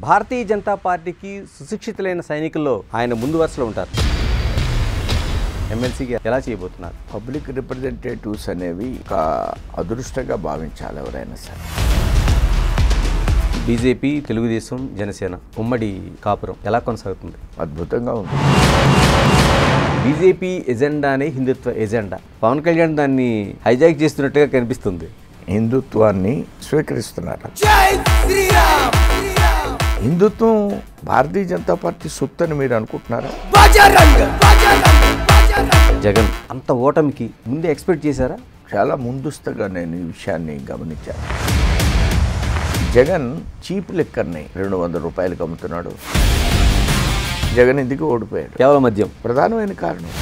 భారతీయ జనతా పార్టీకి సుశిక్షితులైన సైనికుల్లో ఆయన ముందు వరుసలో ఉంటారు. ఎమ్మెల్సీకి ఎలా చేయబోతున్నారు? పబ్లిక్ రిప్రజెంటేటివ్స్ అనేవి ఒక అదృష్టంగా భావించాలి ఎవరైనా సరే. బీజేపీ, తెలుగుదేశం, జనసేన ఉమ్మడి కాపురం ఎలా కొనసాగుతుంది? అద్భుతంగా ఉంది. బీజేపీ ఎజెండానే హిందుత్వ ఎజెండా. పవన్ కళ్యాణ్ దాన్ని హైజాక్ చేస్తున్నట్టుగా కనిపిస్తుంది. హిందుత్వాన్ని స్వీకరిస్తున్నారు. హిందుత్వం భారతీయ జనతా పార్టీ సొత్తు అని మీరు అనుకుంటున్నారా? జగన్ అంత ఓటమికి ముందే ఎక్స్పెక్ట్ చేశారా? చాలా ముందస్తుగా నేను ఈ విషయాన్ని గమనించాను. జగన్ చీప్ లిక్కర్ని 200 రూపాయలకు అమ్ముతున్నాడు. జగన్ ఎందుకు ఓడిపోయాడు? కేవలం మద్యం ప్రధానమైన కారణం.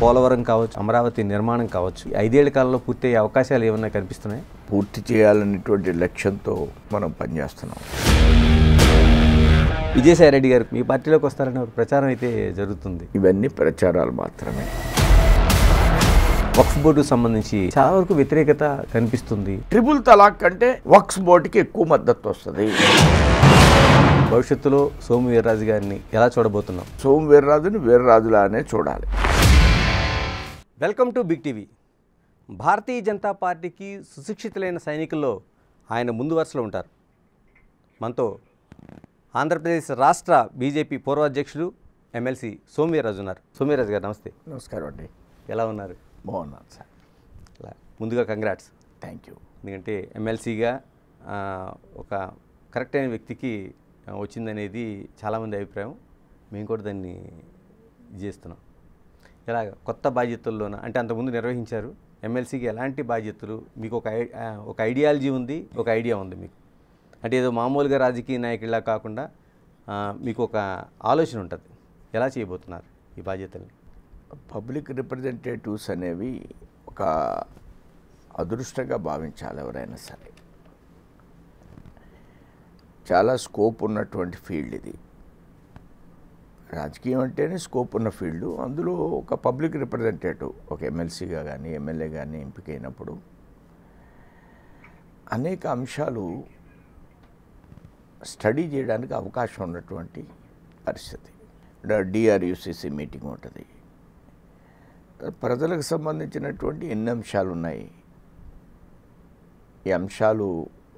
పోలవరం కావచ్చు, అమరావతి నిర్మాణం కావచ్చు, 5 ఏళ్ల కాలంలో పూర్తయ్యే అవకాశాలు ఏమన్నా కనిపిస్తున్నాయి? పూర్తి చేయాలనేటువంటి లక్ష్యంతో మనం పనిచేస్తున్నాం. విజయసాయి రెడ్డి గారు మీ పార్టీలోకి వస్తారనే ఒక ప్రచారం అయితే జరుగుతుంది. ఇవన్నీ ప్రచారాలు మాత్రమే. వక్ఫ్ బోర్డుకు సంబంధించి చాలా వరకు వ్యతిరేకత కనిపిస్తుంది. ట్రిపుల్ తలాక్ కంటే వక్ఫ్ బోర్డుకి ఎక్కువ మద్దతు వస్తుంది. భవిష్యత్తులో సోము వీర్రాజు గారిని ఎలా చూడబోతున్నాం? సోము వీర్రాజుని వీర్రాజులానే చూడాలి. Welcome to Big TV. Bharatiya Janata పార్టీకి సుశిక్షితులైన సైనికుల్లో ఆయన ముందు వరుసలో ఉంటారు. మనతో ఆంధ్రప్రదేశ్ రాష్ట్ర బీజేపీ పూర్వ అధ్యక్షుడు ఎమ్మెల్సీ సోము వీర్రాజు ఉన్నారు. సోము వీర్రాజు గారు నమస్తే. నమస్కారం అండి. ఎలా ఉన్నారు? బాగున్నాను సార్. ముందుగా కంగ్రాట్స్. Thank you. ఎందుకంటే ఎమ్మెల్సీగా ఒక కరెక్ట్ అయిన వ్యక్తికి వచ్చిందనేది చాలామంది అభిప్రాయం. మేము కూడా దాన్ని చేస్తున్నాం. ఇలా కొత్త బాధ్యతల్లోన అంటే అంతకుముందు నిర్వహించారు. ఎమ్మెల్సీకి ఎలాంటి బాధ్యతలు మీకు? ఒక ఐడియాలజీ ఉంది, ఒక ఐడియా ఉంది మీకు. అంటే ఏదో మామూలుగా రాజకీయ నాయకుడిలా కాకుండా మీకు ఒక ఆలోచన ఉంటుంది. ఎలా చేయబోతున్నారు ఈ బాధ్యతల్ని? పబ్లిక్ రిప్రజెంటేటివ్స్ అనేవి ఒక అదృష్టంగా భావించాలి ఎవరైనా సరే. చాలా స్కోప్ ఉన్నటువంటి ఫీల్డ్ ఇది. రాజకీయం అంటేనే స్కోప్ ఉన్న ఫీల్డ్. అందులో ఒక పబ్లిక్ రిప్రజెంటేటివ్, ఒక ఎమ్మెల్సీగా కానీ ఎమ్మెల్యే కానీ ఎంపికైనప్పుడు అనేక అంశాలు స్టడీ చేయడానికి అవకాశం ఉన్నటువంటి పరిస్థితి. డిఆర్యుసిసి మీటింగ్ ఉంటుంది. ప్రజలకు సంబంధించినటువంటి ఎన్ని అంశాలు ఉన్నాయి. ఈ అంశాలు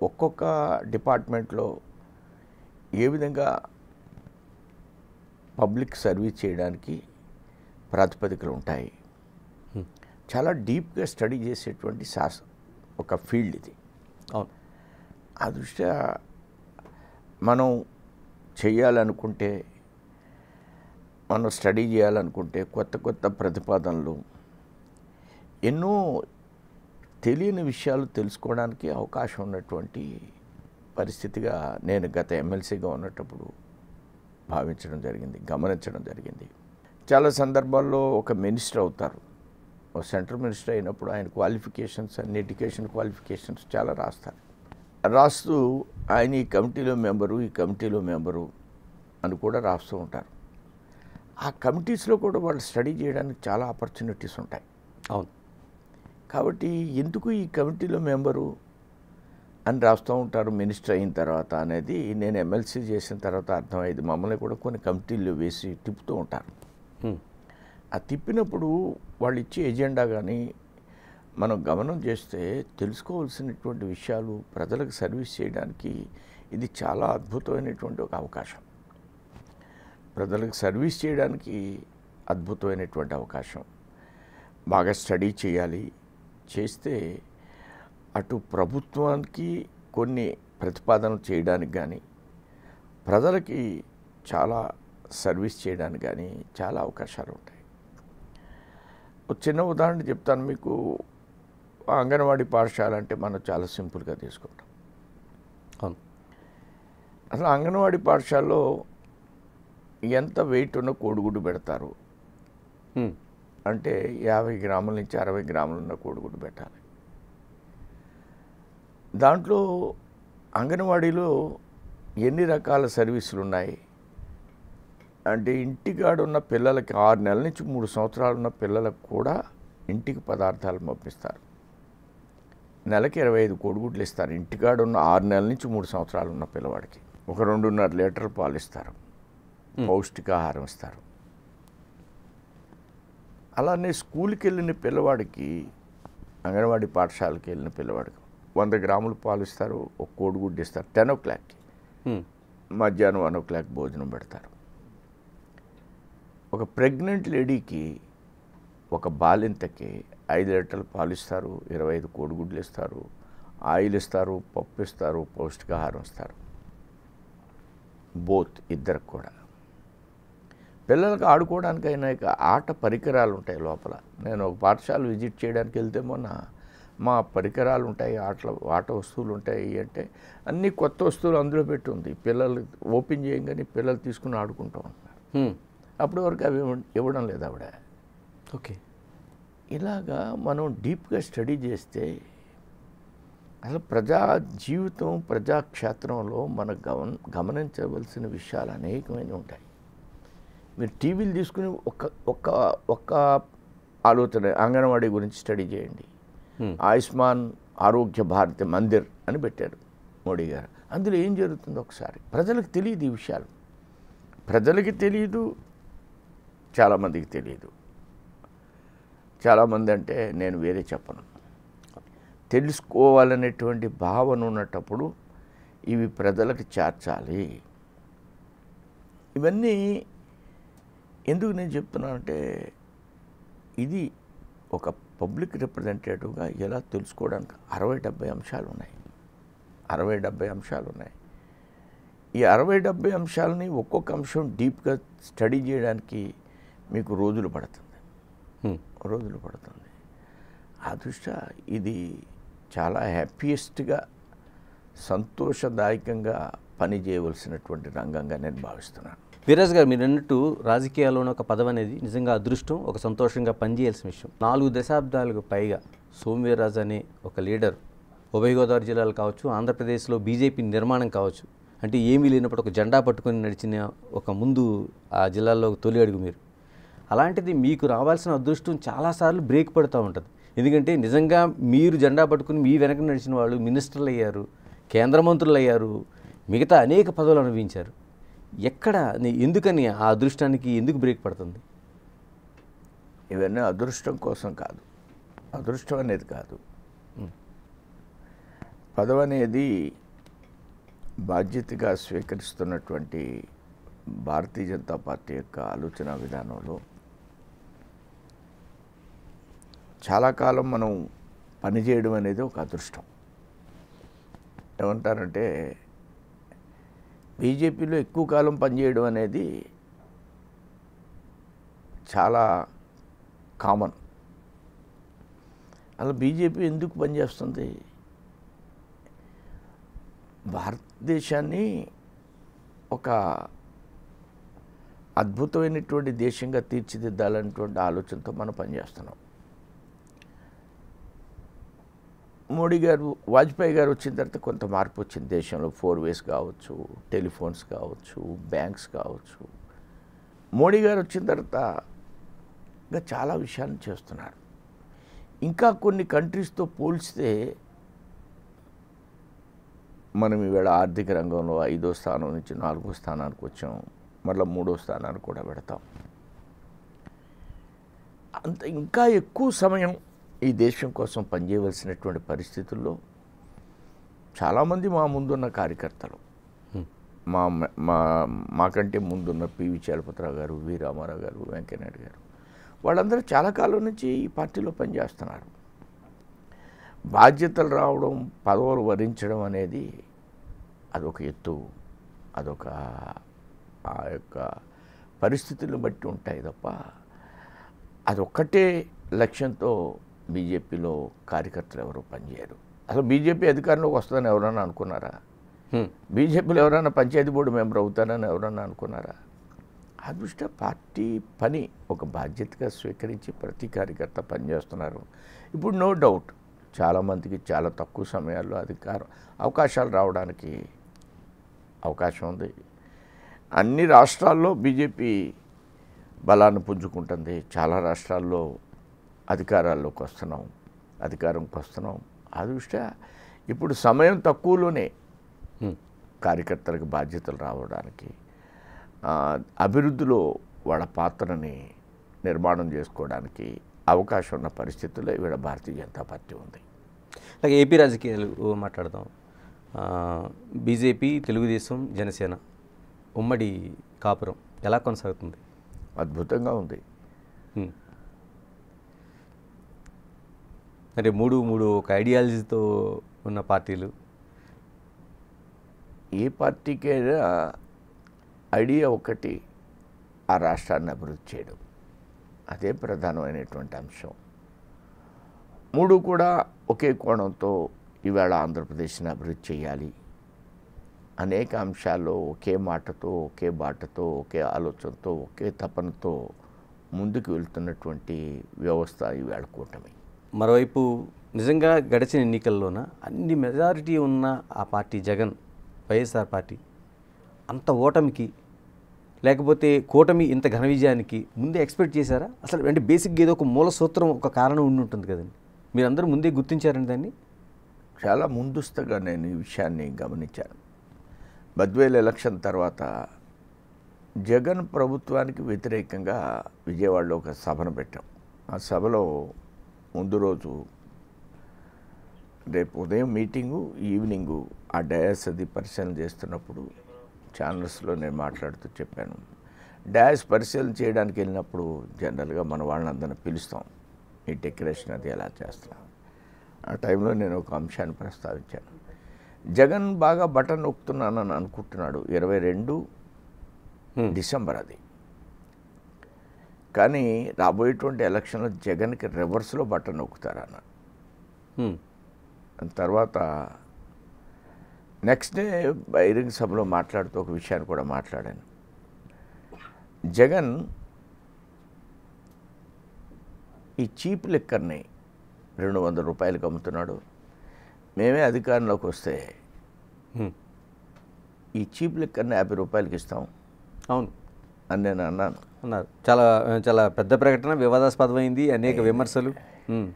ఒక్కొక్క డిపార్ట్మెంట్లో ఏ విధంగా పబ్లిక్ సర్వీస్ చేయడానికి ప్రాతిపదికలు ఉంటాయి. చాలా డీప్గా స్టడీ చేసేటువంటి ఒక ఫీల్డ్ ఇది. అవును. ఆ దృష్ట్యా మనం చేయాలనుకుంటే, మనం స్టడీ చేయాలనుకుంటే కొత్త కొత్త ప్రతిపాదనలు, ఎన్నో తెలియని విషయాలు తెలుసుకోవడానికి అవకాశం ఉన్నటువంటి పరిస్థితిగా నేను గత ఎమ్మెల్సీగా ఉన్నప్పుడు భావించడం జరిగింది, గమనించడం జరిగింది. చాలా సందర్భాల్లో ఒక మినిస్టర్ అవుతారు. ఒక సెంట్రల్ మినిస్టర్ అయినప్పుడు ఆయన క్వాలిఫికేషన్స్ అన్ని ఎడ్యుకేషన్ క్వాలిఫికేషన్స్ చాలా రాస్తూ ఆయన ఈ కమిటీలో మెంబరు, ఈ కమిటీలో మెంబరు అని కూడా రాస్తూ ఉంటారు. ఆ కమిటీస్లో కూడా వాళ్ళు స్టడీ చేయడానికి చాలా ఆపర్చునిటీస్ ఉంటాయి. అవును. కాబట్టి ఎందుకు ఈ కమిటీలో మెంబరు అని రాస్తూ ఉంటారు మినిస్టర్ అయిన తర్వాత అనేది నేను ఎమ్మెల్సీ చేసిన తర్వాత అర్థమయ్యేది. మమ్మల్ని కూడా కొన్ని కమిటీలు వేసి తిప్పుతూ ఉంటారు. ఆ తిప్పినప్పుడు వాళ్ళు ఇచ్చే ఎజెండా కానీ మనం గమనం చేస్తే తెలుసుకోవాల్సినటువంటి విషయాలు, ప్రజలకు సర్వీస్ చేయడానికి ఇది చాలా అద్భుతమైనటువంటి ఒక అవకాశం. ప్రజలకు సర్వీస్ చేయడానికి అద్భుతమైనటువంటి అవకాశం. బాగా స్టడీ చేయాలి. చేస్తే అటు ప్రభుత్వానికి కొన్ని ప్రతిపాదనలు చేయడానికి కానీ, ప్రజలకి చాలా సర్వీస్ చేయడానికి కానీ చాలా అవకాశాలు ఉంటాయి. ఒక చిన్న ఉదాహరణ చెప్తాను మీకు. అంగన్వాడీ పాఠశాల అంటే మనం చాలా సింపుల్గా తీసుకుంటాం. అవును. అసలు అంగన్వాడీ పాఠశాలలో ఎంత వెయిట్ ఉన్న కోడిగుడ్డు పెడతారు అంటే 50 గ్రాముల నుంచి 60 గ్రాములు ఉన్న కోడిగుడ్డు పెట్టాలి. దాంట్లో అంగన్వాడీలో ఎన్ని రకాల సర్వీసులు ఉన్నాయి అంటే ఇంటికాడ ఉన్న పిల్లలకి 6 నెలల నుంచి 3 సంవత్సరాలు ఉన్న పిల్లలకు కూడా ఇంటికి పదార్థాలు పంపిస్తారు. నెలకి 25 కోడిగుడ్లు ఇస్తారు. ఇంటికాడ ఉన్న 6 నెలల నుంచి 3 సంవత్సరాలు ఉన్న పిల్లవాడికి ఒక 2.5 లీటర్ల పాలు ఇస్తారు. పౌష్టికాహారం ఇస్తారు. అలానే స్కూల్కి వెళ్ళిన పిల్లవాడికి, అంగన్వాడీ పాఠశాలకి వెళ్ళిన పిల్లవాడికి 100 గ్రాముల పాలు ఇస్తారు. ఒక కోడిగుడ్డు ఇస్తారు. 10 o'clockకి మధ్యాహ్నం 1 o'clock భోజనం పెడతారు. ఒక ప్రెగ్నెంట్ లేడీకి, ఒక బాలింతకి 5 లీటర్ల పాలు ఇస్తారు. 25 కోడిగుడ్లు ఇస్తారు. ఆయిల్ ఇస్తారు, పప్పు ఇస్తారు, పౌష్టికాహారం ఇస్తారు. బోత్ ఇద్దరికి కూడా. పిల్లలకు ఆడుకోవడానికైనా ఇక ఆట పరికరాలు ఉంటాయి లోపల. నేను ఒక పాఠశాల విజిట్ చేయడానికి వెళ్తే మొన్న మా పరికరాలు ఉంటాయి, ఆట వస్తువులు ఉంటాయి అంటే అన్ని కొత్త వస్తువులు అందులో పెట్టి ఉంది. పిల్లలు ఓపెన్ చేయగానే పిల్లలు తీసుకుని ఆడుకుంటూ ఉన్నారు. అప్పటి వరకు అవి ఇవ్వడం లేదు ఆవిడ. ఓకే, ఇలాగా మనం డీప్గా స్టడీ చేస్తే అసలు ప్రజా జీవితం, ప్రజాక్షేత్రంలో మనం గమనించవలసిన విషయాలు అనేకమైన ఉంటాయి. మీరు టీవీలు తీసుకుని ఒక్క ఆలోచన అంగన్వాడీ గురించి స్టడీ చేయండి. ఆయుష్మాన్ ఆరోగ్య భారతి మందిర్ అని పెట్టారు మోడీ గారు. అందులో ఏం జరుగుతుందో ఒకసారి ప్రజలకు తెలియదు. ఈ విషయాలు ప్రజలకి తెలియదు, చాలామందికి తెలియదు. చాలామంది అంటే నేను వేరే చెప్పను, తెలుసుకోవాలనేటువంటి భావన ఉన్నటప్పుడు ఇవి ప్రజలకు చేర్చాలి. ఇవన్నీ ఎందుకు నేను చెప్తున్నానంటే, ఇది ఒక పబ్లిక్ రిప్రజెంటేటివ్గా ఎలా తెలుసుకోవడానికి 60-70 అంశాలు ఉన్నాయి. 60-70 అంశాలు ఉన్నాయి. ఈ 60-70 అంశాలని ఒక్కొక్క అంశం డీప్గా స్టడీ చేయడానికి మీకు రోజులు పడుతుంది. ఆ దృష్ట్యా ఇది చాలా హ్యాపీయెస్ట్గా, సంతోషదాయకంగా పనిచేయవలసినటువంటి రంగంగా నేను భావిస్తున్నాను. వీర్రాజు గారు, మీరు అన్నట్టు రాజకీయాల్లోనే ఒక పదవి అనేది నిజంగా అదృష్టం, ఒక సంతోషంగా పనిచేయాల్సిన విషయం. 4 దశాబ్దాలకు పైగా సోమవీర్రాజు అనే ఒక లీడర్ ఉభయ గోదావరి జిల్లాలు కావచ్చు, ఆంధ్రప్రదేశ్లో బీజేపీ నిర్మాణం కావచ్చు, అంటే ఏమీ లేనప్పుడు ఒక జెండా పట్టుకొని నడిచిన ఒక ముందు ఆ జిల్లాలో తొలి అడుగు మీరు. అలాంటిది మీకు రావాల్సిన అదృష్టం చాలాసార్లు బ్రేక్ పడుతూ ఉంటుంది. ఎందుకంటే నిజంగా మీరు జెండా పట్టుకుని మీ వెనక నడిచిన వాళ్ళు మినిస్టర్లు అయ్యారు, కేంద్ర మంత్రులు అయ్యారు, మిగతా అనేక పదవులు అనుభవించారు. ఎందుకని ఆ అదృష్టానికి ఎందుకు బ్రేక్ పడుతుంది? ఇవన్నీ అదృష్టం కోసం కాదు, అదృష్టం అనేది కాదు. పదవి అనేది బాధ్యతగా స్వీకరిస్తున్నటువంటి భారతీయ జనతా పార్టీ యొక్క ఆలోచన విధానంలో చాలా కాలం మనం పనిచేయడం అనేది ఒక అదృష్టం. ఏమంటారంటే, బీజేపీలో ఎక్కువ కాలం పనిచేయడం అనేది చాలా కామన్. అలా బీజేపీ ఎందుకు పనిచేస్తుంది? భారతదేశాన్ని ఒక అద్భుతమైనటువంటి దేశంగా తీర్చిదిద్దాలనేటువంటి ఆలోచనతో మనం పనిచేస్తున్నాం. వాజ్పేయి గారు వచ్చిన తర్వాత కొంత మార్పు వచ్చింది దేశంలో. 4 ways కావచ్చు, టెలిఫోన్స్ కావచ్చు, బ్యాంక్స్ కావచ్చు. మోడీ గారు వచ్చిన తర్వాత ఇంకా చాలా విషయాలను చేస్తున్నారు. ఇంకా కొన్ని కంట్రీస్తో పోల్చితే మనం ఈవేళ ఆర్థిక రంగంలో 5వ స్థానం నుంచి 4వ స్థానానికి వచ్చాం. మళ్ళీ 3వ స్థానానికి కూడా పెడతాం. అంత ఇంకా ఎక్కువ సమయం ఈ దేశం కోసం పనిచేయవలసినటువంటి పరిస్థితుల్లో చాలామంది మా ముందున్న కార్యకర్తలు, మాకంటే ముందున్న పివి చలపతిరావు గారు, వి రామారావు గారు, వెంకయ్యనాయుడు గారు, వాళ్ళందరూ చాలా కాలం నుంచి ఈ పార్టీలో పనిచేస్తున్నారు. బాధ్యతలు రావడం, పదవులు వరించడం అనేది అదొక ఎత్తు, అదొక ఆ యొక్క పరిస్థితులను బట్టి ఉంటాయి తప్ప అదొక్కటే లక్ష్యంతో బీజేపీలో కార్యకర్తలు ఎవరు పనిచేయరు. అసలు బీజేపీ అధికారంలోకి వస్తుందని ఎవరన్నా అనుకున్నారా? బీజేపీలో ఎవరైనా పంచాయతీ బోర్డు మెంబర్ అవుతారని ఎవరన్నా అనుకున్నారా? ఆ దృష్ట్యా పార్టీ పని ఒక బాధ్యతగా స్వీకరించి ప్రతి కార్యకర్త పనిచేస్తున్నారు. ఇప్పుడు నో డౌట్ చాలామందికి చాలా తక్కువ సమయాల్లో అవకాశాలు రావడానికి అవకాశం ఉంది. అన్ని రాష్ట్రాల్లో బీజేపీ బలాన్ని పుంజుకుంటుంది. చాలా రాష్ట్రాల్లో అధికారంకి వస్తున్నాం, ఆ దృష్ట్యా ఇప్పుడు సమయం తక్కువలోనే హ్మ్. కార్యకర్తలకు బాధ్యతలు రావడానికి అభివృద్ధిలో వాళ్ళ పాత్రని నిర్మాణం చేసుకోవడానికి అవకాశం ఉన్న పరిస్థితుల్లో ఇవాళ భారతీయ జనతా పార్టీ ఉంది. అలాగే ఏపీ రాజకీయాలు మాట్లాడదాం. బీజేపీ, తెలుగుదేశం, జనసేన ఉమ్మడి కాపురం ఎలా కొనసాగుతుంది? అద్భుతంగా ఉంది. అంటే మూడు ఒక ఐడియాలజీతో ఉన్న పార్టీలు. ఏ పార్టీకైనా ఐడియా ఒకటి, ఆ రాష్ట్రాన్ని అభివృద్ధి చేయడం, అదే ప్రధానమైనటువంటి అంశం. మూడు కూడా ఒకే కోణంతో ఈవేళ ఆంధ్రప్రదేశ్ని అభివృద్ధి చేయాలి, అనేక అంశాల్లో ఒకే మాటతో, ఒకే బాటతో, ఒకే ఆలోచనతో, ఒకే తపనతో ముందుకు వెళ్తున్నటువంటి వ్యవస్థ ఈవేళ కూటమి. మరోవైపు నిజంగా గడిచిన ఎన్నికల్లోన అన్ని మెజారిటీ ఉన్న ఆ పార్టీ జగన్, వైఎస్ఆర్ పార్టీ అంత ఓటమికి, లేకపోతే కూటమి ఇంత ఘన విజయానికి ముందే ఎక్స్పెక్ట్ చేశారా అసలు? అంటే బేసిక్గా ఏదో ఒక మూల సూత్రం, ఒక కారణం ఉండి ఉంటుంది కదండి. మీరందరూ ముందే గుర్తించారండి దాన్ని? చాలా ముందస్తుగా నేను ఈ విషయాన్ని గమనించాను. బద్వేల్ ఎలక్షన్ తర్వాత జగన్ ప్రభుత్వానికి వ్యతిరేకంగా విజయవాడలో ఒక సభను పెట్టాం. ఆ సభలో ముందు రోజు రేపు ఉదయం మీటింగు, ఈవినింగు ఆ డయాస్ అది పరిశీలన చేస్తున్నప్పుడు ఛానల్స్లో నేను మాట్లాడుతూ చెప్పాను, డయాస్ పరిశీలన చేయడానికి వెళ్ళినప్పుడు జనరల్గా మన వాళ్ళందరినీ పిలుస్తాం, ఈ డెకరేషన్ అది ఎలా చేస్తాం. ఆ టైంలో నేను ఒక అంశాన్ని ప్రస్తావించాను. జగన్ బాగా బటన్ నొక్కుతున్నానని అనుకుంటున్నాడు 22 డిసెంబర్ అది. కానీ రాబోయేటువంటి ఎలక్షన్లో జగన్కి రివర్స్లో బటన్ నొక్కుతారన్న. తర్వాత నెక్స్ట్ డే బహిరంగ సభలో మాట్లాడుతూ ఒక విషయాన్ని కూడా మాట్లాడాను. జగన్ ఈ చీప్ లిక్కర్ని 200 రూపాయలకు అమ్ముతున్నాడు, మేమే అధికారంలోకి వస్తే ఈ చీప్ లిక్కర్ని 50 రూపాయలకి ఇస్తాం. అవును అని నేను అన్నారు. చాలా చాలా పెద్ద ప్రకటన, వివాదాస్పదమైంది, అనేక విమర్శలు. 1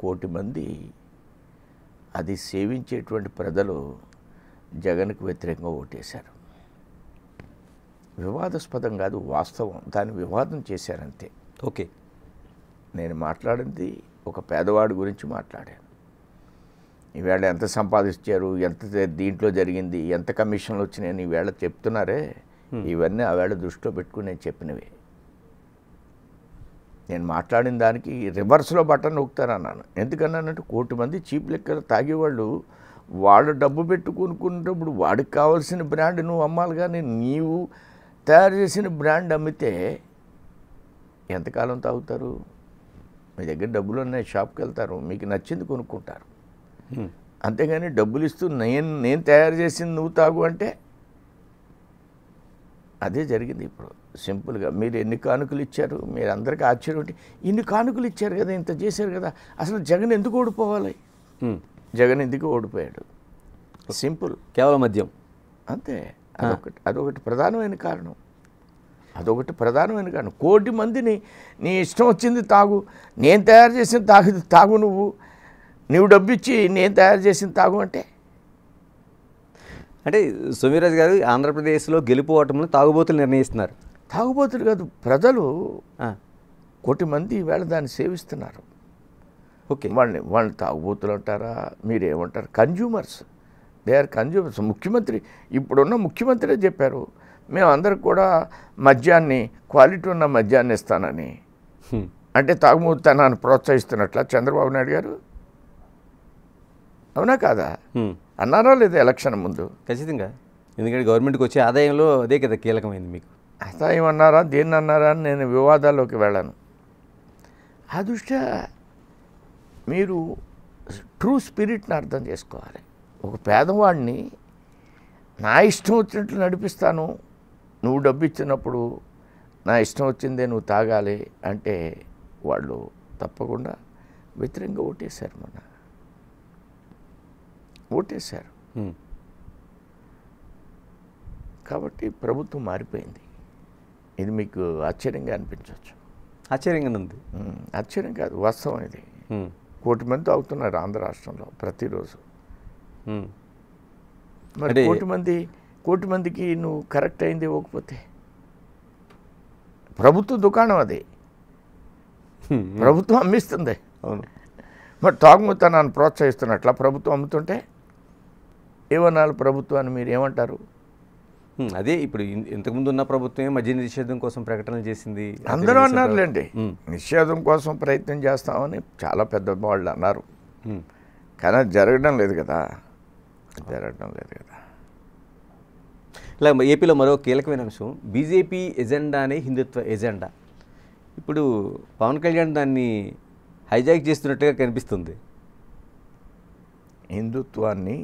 కోటి మంది అది సేవించేటువంటి ప్రజలు జగన్కు వ్యతిరేకంగా ఓటేశారు. వివాదాస్పదం కాదు, వాస్తవం. దాన్ని వివాదం చేశారంతే. ఓకే, నేను మాట్లాడింది ఒక పేదవాడి గురించి మాట్లాడాను. ఈవేళ ఎంత సంపాదించారు, ఎంత దీంట్లో జరిగింది, ఎంత కమిషన్లు వచ్చినాయని ఈవేళ చెప్తున్నారే, ఇవన్నీ ఆవేళ దృష్టిలో పెట్టుకుని నేను చెప్పినవి. నేను మాట్లాడిన దానికి రివర్స్లో బటన్ నొక్కుతారన్నాను. ఎందుకన్నానంటే 1 కోటి మంది చీప్ లిక్కర్ తాగేవాళ్ళు వాడు డబ్బు పెట్టి కొనుక్కునేటప్పుడు వాడికి కావాల్సిన బ్రాండ్ నువ్వు అమ్మాలి, కానీ నీవు తయారు చేసిన బ్రాండ్ అమ్మితే ఎంతకాలం తాగుతారు? మీ దగ్గర డబ్బులు ఉన్నాయి, షాప్కి వెళ్తారు, మీకు నచ్చింది కొనుక్కుంటారు. అంతేగాని డబ్బులు ఇస్తూ నేను తయారు చేసింది నువ్వు తాగు అంటే అదే జరిగింది. ఇప్పుడు సింపుల్గా మీరు ఎన్ని కానుకలు ఇచ్చారు, మీరు అందరికీ ఆశ్చర్యం ఉంటే ఇన్ని కానుకలు ఇచ్చారు కదా, ఇంత చేశారు కదా, అసలు జగన్ ఎందుకు ఓడిపోవాలి? జగన్ ఎందుకు ఓడిపోయాడు? సింపుల్, కేవలం మద్యం అంతే. అదొకటి ప్రధానమైన కారణం. 1 కోటి మందిని నీ ఇష్టం వచ్చింది తాగు, నేను తయారు చేసిన తాగు, నువ్వు డబ్బు ఇచ్చి నేను తయారు చేసిన తాగు అంటే సోమిరాజు గారు ఆంధ్రప్రదేశ్లో గెలుపు ఓటములను తాగుబోతులు నిర్ణయిస్తున్నారు. తాగుబోతులు కాదు, ప్రజలు 1 కోటి మంది ఈవేళ దాన్ని సేవిస్తున్నారు. ఓకే, వాళ్ళని తాగుబోతులు అంటారా, మీరేమంటారు? Consumers, they are consumers. ముఖ్యమంత్రి, ఇప్పుడున్న ముఖ్యమంత్రి చెప్పారు, మేము అందరికి కూడా మద్యాన్ని, క్వాలిటీ ఉన్న మద్యాన్ని ఇస్తానని. అంటే తాగుమూతనాన్ని ప్రోత్సహిస్తున్నట్ల చంద్రబాబు నాయుడు గారు? అవునా కాదా? అన్నారా లేదా ఎలక్షన్ ముందు? ఖచ్చితంగా, ఎందుకంటే గవర్నమెంట్కి వచ్చే ఆదాయంలో అదే కదా కీలకమైంది. మీకు ఆదాయం అన్నారా, దేన్ని అన్నారా అని నేను వివాదాల్లోకి వెళ్ళాను. ఆ దృష్ట్యా మీరు ట్రూ స్పిరిట్ని అర్థం చేసుకోవాలి. ఒక పేదవాడిని నా ఇష్టం వచ్చినట్లు నడిపిస్తాను, నువ్వు డబ్బు ఇచ్చినప్పుడు నా ఇష్టం వచ్చిందే నువ్వు తాగాలి అంటే వాళ్ళు తప్పకుండా వ్యతిరేకంగా ఓటేశారు. ఓటేశారు. కాబట్టి ప్రభుత్వం మారిపోయింది. ఇది మీకు ఆశ్చర్యంగా అనిపించవచ్చు. ఆశ్చర్యంగా ఉంది. ఆశ్చర్యం కాదు, వాస్తవం ఇది. 1,00,00,000 మంది తాగుతున్నారు ఆంధ్ర రాష్ట్రంలో ప్రతిరోజు. ఉమ్. మరి అంటే 1,00,00,000 మందికి నువ్వు కరెక్ట్ అయింది ఇవ్వకపోతే ప్రభుత్వ దుకాణం అది, ప్రభుత్వం అమ్మిస్తుంది. అవును. మరి తాగుమూతనాన్ని ప్రోత్సహిస్తున్నట్లా ప్రభుత్వం అమ్ముతుంటే ఏమన్నాళ్ళు ప్రభుత్వాన్ని మీరు ఏమంటారు? అదే ఇప్పుడు ఇంతకుముందు ఉన్న ప్రభుత్వమే మద్య నిషేధం కోసం ప్రకటనలు చేసింది. అందరూ అన్నారులేండి, నిషేధం కోసం ప్రయత్నం చేస్తామని చాలా పెద్ద వాళ్ళు అన్నారు. కానీ అది జరగడం లేదు కదా. ఇలా ఏపీలో మరో కీలకమైన అంశం బీజేపీ ఎజెండానే హిందుత్వ ఎజెండా. ఇప్పుడు పవన్ కళ్యాణ్ దాన్ని హైజాక్ చేస్తున్నట్టుగా కనిపిస్తుంది. హిందుత్వాన్ని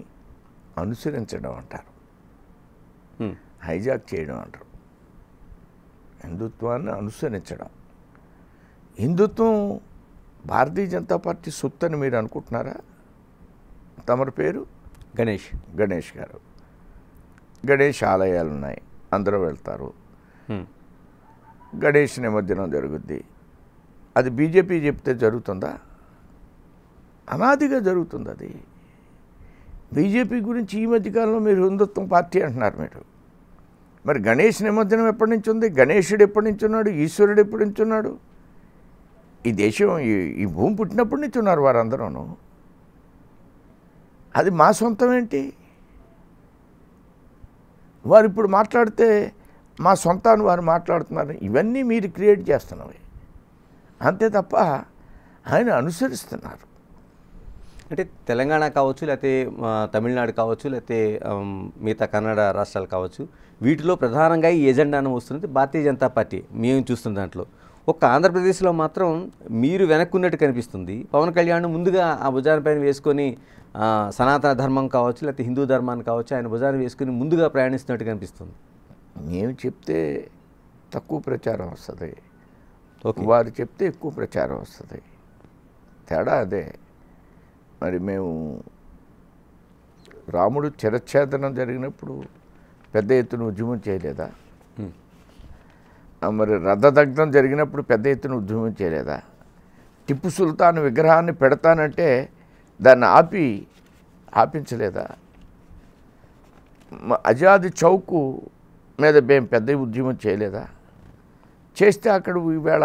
అనుసరించడం అంటారు, హైజాక్ చేయడం అంటారు. హిందుత్వాన్ని అనుసరించడం. హిందుత్వం భారతీయ జనతా పార్టీ సొత్తు అని మీరు అనుకుంటున్నారా? తమరి పేరు గణేష్ గారు. గణేష్ ఆలయాలు ఉన్నాయి, అందరూ వెళ్తారు. గణేష్ నిమజ్జనం జరుగుద్ది. అది బీజేపీ చెప్తే జరుగుతుందా? అనాదిగా జరుగుతుంది అది. బీజేపీ గురించి ఈ మధ్యకాలంలో మీరు హిందుత్వం పార్టీ అంటున్నారు మీరు. మరి గణేష్ నిమజ్జనం ఎప్పటి నుంచి ఉంది? గణేశుడు ఎప్పటి నుంచి ఉన్నాడు? ఈశ్వరుడు ఎప్పటి నుంచి ఉన్నాడు? ఈ దేశం ఈ భూమి పుట్టినప్పటి నుంచి ఉన్నారు వారందరూ. అది మా సొంతం ఏంటి? వారు ఇప్పుడు మాట్లాడితే మా సొంతాన్ని వారు మాట్లాడుతున్నారు. ఇవన్నీ మీరు క్రియేట్ చేస్తున్నవి అంతే తప్ప ఆయన అనుసరిస్తున్నారు. అంటే తెలంగాణ కావచ్చు, లేకపోతే తమిళనాడు కావచ్చు, లేకపోతే మిగతా కన్నడ రాష్ట్రాలు కావచ్చు, వీటిలో ప్రధానంగా ఈ ఎజెండాను వస్తున్నది భారతీయ జనతా పార్టీ. మేము చూస్తున్న దాంట్లో ఒక్క ఆంధ్రప్రదేశ్లో మాత్రం మీరు వెనక్కున్నట్టు కనిపిస్తుంది. పవన్ కళ్యాణ్ ముందుగా ఆ భుజానిపైన వేసుకొని సనాతన ధర్మం కావచ్చు, లేకపోతే హిందూ ధర్మాన్ని కావచ్చు, ఆయన భుజాన్ని వేసుకొని ముందుగా ప్రయాణిస్తున్నట్టు కనిపిస్తుంది. మేము చెప్తే తక్కువ ప్రచారం వస్తుంది, వారు చెప్తే ఎక్కువ ప్రచారం వస్తుంది. తేడా అదే. మరి మేము రాముడు చిరచ్ఛేదనం జరిగినప్పుడు పెద్ద ఎత్తున ఉద్యమం చేయలేదా? మరి రథదగ్ధం జరిగినప్పుడు పెద్ద ఎత్తున ఉద్యమం చేయలేదా? టిప్పు సుల్తాన్ విగ్రహాన్ని పెడతానంటే దాన్ని ఆపించలేదా? ఆజాద్ చౌక్ మీద మేము పెద్ద ఉద్యమం చేయలేదా? చేస్తే అక్కడ ఈవేళ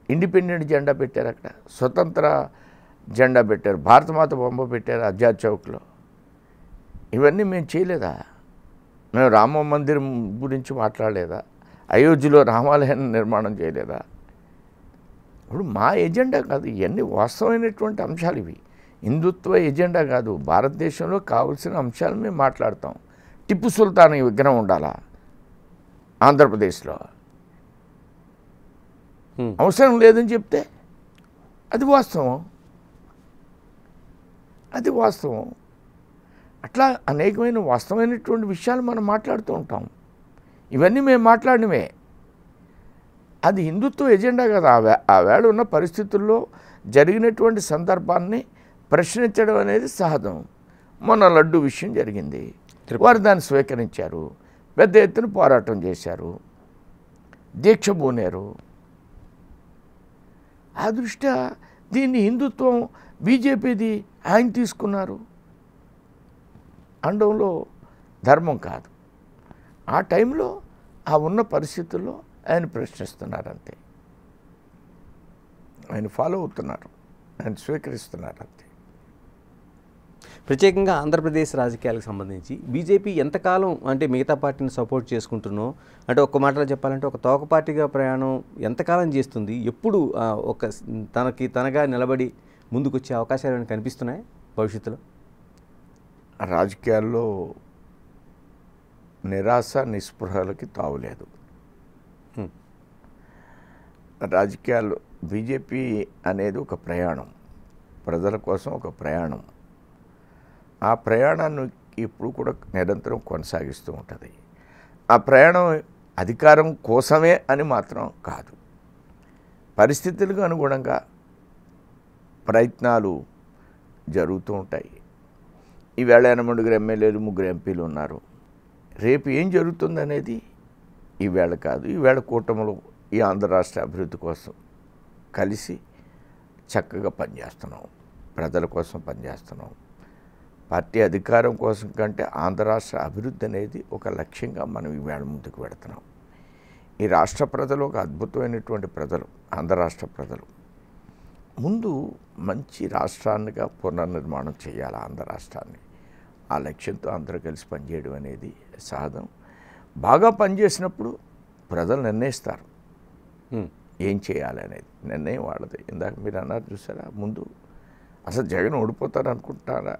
ఇండిపెండెంట్ జెండా పెట్టారు, అక్కడ స్వతంత్ర జెండా పెట్టారు, భారతమాత బొమ్మ పెట్టారు ఆజాద్ చౌక్లో. ఇవన్నీ మేము చేయలేదా? మేము రామ మందిరం గురించి మాట్లాడలేదా? అయోధ్యలో రామాలయం నిర్మాణం చేయలేదా? ఇప్పుడు మా ఎజెండా కాదు, ఇవన్నీ వాస్తవమైనటువంటి అంశాలు. ఇవి హిందుత్వ ఎజెండా కాదు. భారతదేశంలో కావాల్సిన అంశాలు మేము మాట్లాడతాం. టిప్పు సుల్తాన్ విగ్రహం ఉండాలా ఆంధ్రప్రదేశ్లో? అవసరం లేదని చెప్తే అది వాస్తవం. అట్లా అనేకమైన వాస్తవమైనటువంటి విషయాలు మనం మాట్లాడుతూ ఉంటాం. ఇవన్నీ మేము మాట్లాడినవే. అది హిందుత్వ ఎజెండా కదా. ఆ వేళ ఉన్న పరిస్థితుల్లో జరిగినటువంటి సందర్భాన్ని ప్రశ్నించడం అనేది సహజం. మొన్న లడ్డు విషయం జరిగింది, వారు దాన్ని స్వీకరించారు, పెద్ద ఎత్తున పోరాటం చేశారు, దీక్ష పూనారు. ఆ దృష్ట్యా దీన్ని హిందుత్వం బీజేపీది ఆయన తీసుకున్నారు అనడంలో ధర్మం కాదు. ఆ టైంలో ఆ ఉన్న పరిస్థితుల్లో ఆయన ప్రశ్నిస్తున్నారు అంతే, ఆయన ఫాలో అవుతున్నారు, ఆయన స్వీకరిస్తున్నారు అంతే. ప్రత్యేకంగా ఆంధ్రప్రదేశ్ రాజకీయాలకు సంబంధించి బీజేపీ ఎంతకాలం అంటే మిగతా పార్టీని సపోర్ట్ చేసుకుంటున్నో, అంటే ఒక్క మాటలో చెప్పాలంటే ఒక తోక పార్టీగా ప్రయాణం ఎంతకాలం చేస్తుంది? ఎప్పుడు ఒక తనగా నిలబడి ముందుకొచ్చే అవకాశాలు ఏమైనా కనిపిస్తున్నాయి భవిష్యత్తులో? రాజకీయాల్లో నిరాశ నిస్పృహలకి తావులేదు. రాజకీయాలు బీజేపీ అనేది ఒక ప్రయాణం, ప్రజల కోసం ఒక ప్రయాణం. ఆ ప్రయాణాన్ని ఇప్పుడు కూడా నిరంతరం కొనసాగిస్తూ ఉంటుంది. ఆ ప్రయాణం అధికారం కోసమే అని మాత్రం కాదు, పరిస్థితులకు అనుగుణంగా ప్రయత్నాలు జరుగుతూ ఉంటాయి. ఈవేళ 8 ఎమ్మెల్యేలు 3 ఎంపీలు ఉన్నారు. రేపు ఏం జరుగుతుంది అనేది ఈవేళ కాదు. ఈవేళ కూటమిలో ఈ ఆంధ్ర రాష్ట్ర అభివృద్ధి కోసం కలిసి చక్కగా పనిచేస్తున్నాం. ప్రజల కోసం పనిచేస్తున్నాం. పార్టీ అధికారం కోసం కంటే ఆంధ్ర రాష్ట్ర అభివృద్ధి అనేది ఒక లక్ష్యంగా మనం ఈవేళ ముందుకు పెడుతున్నాం. ఈ రాష్ట్ర ప్రజలు ఒక అద్భుతమైనటువంటి ప్రజలు. ఆంధ్ర రాష్ట్ర ప్రజలు ముందు మంచి రాష్ట్రాన్నిగా పునర్నిర్మాణం చేయాలి ఆంధ్ర రాష్ట్రాన్ని. ఆ లక్ష్యంతో అందరూ కలిసి పనిచేయడం అనేది సహజం. బాగా పనిచేసినప్పుడు ప్రజలు నిర్ణయిస్తారు ఏం చేయాలి అనేది. నిర్ణయం వాళ్ళది. ఇందాక మీరు అన్నారు చూసారా, ముందు అసలు జగన్ ఓడిపోతారు అనుకుంటారా?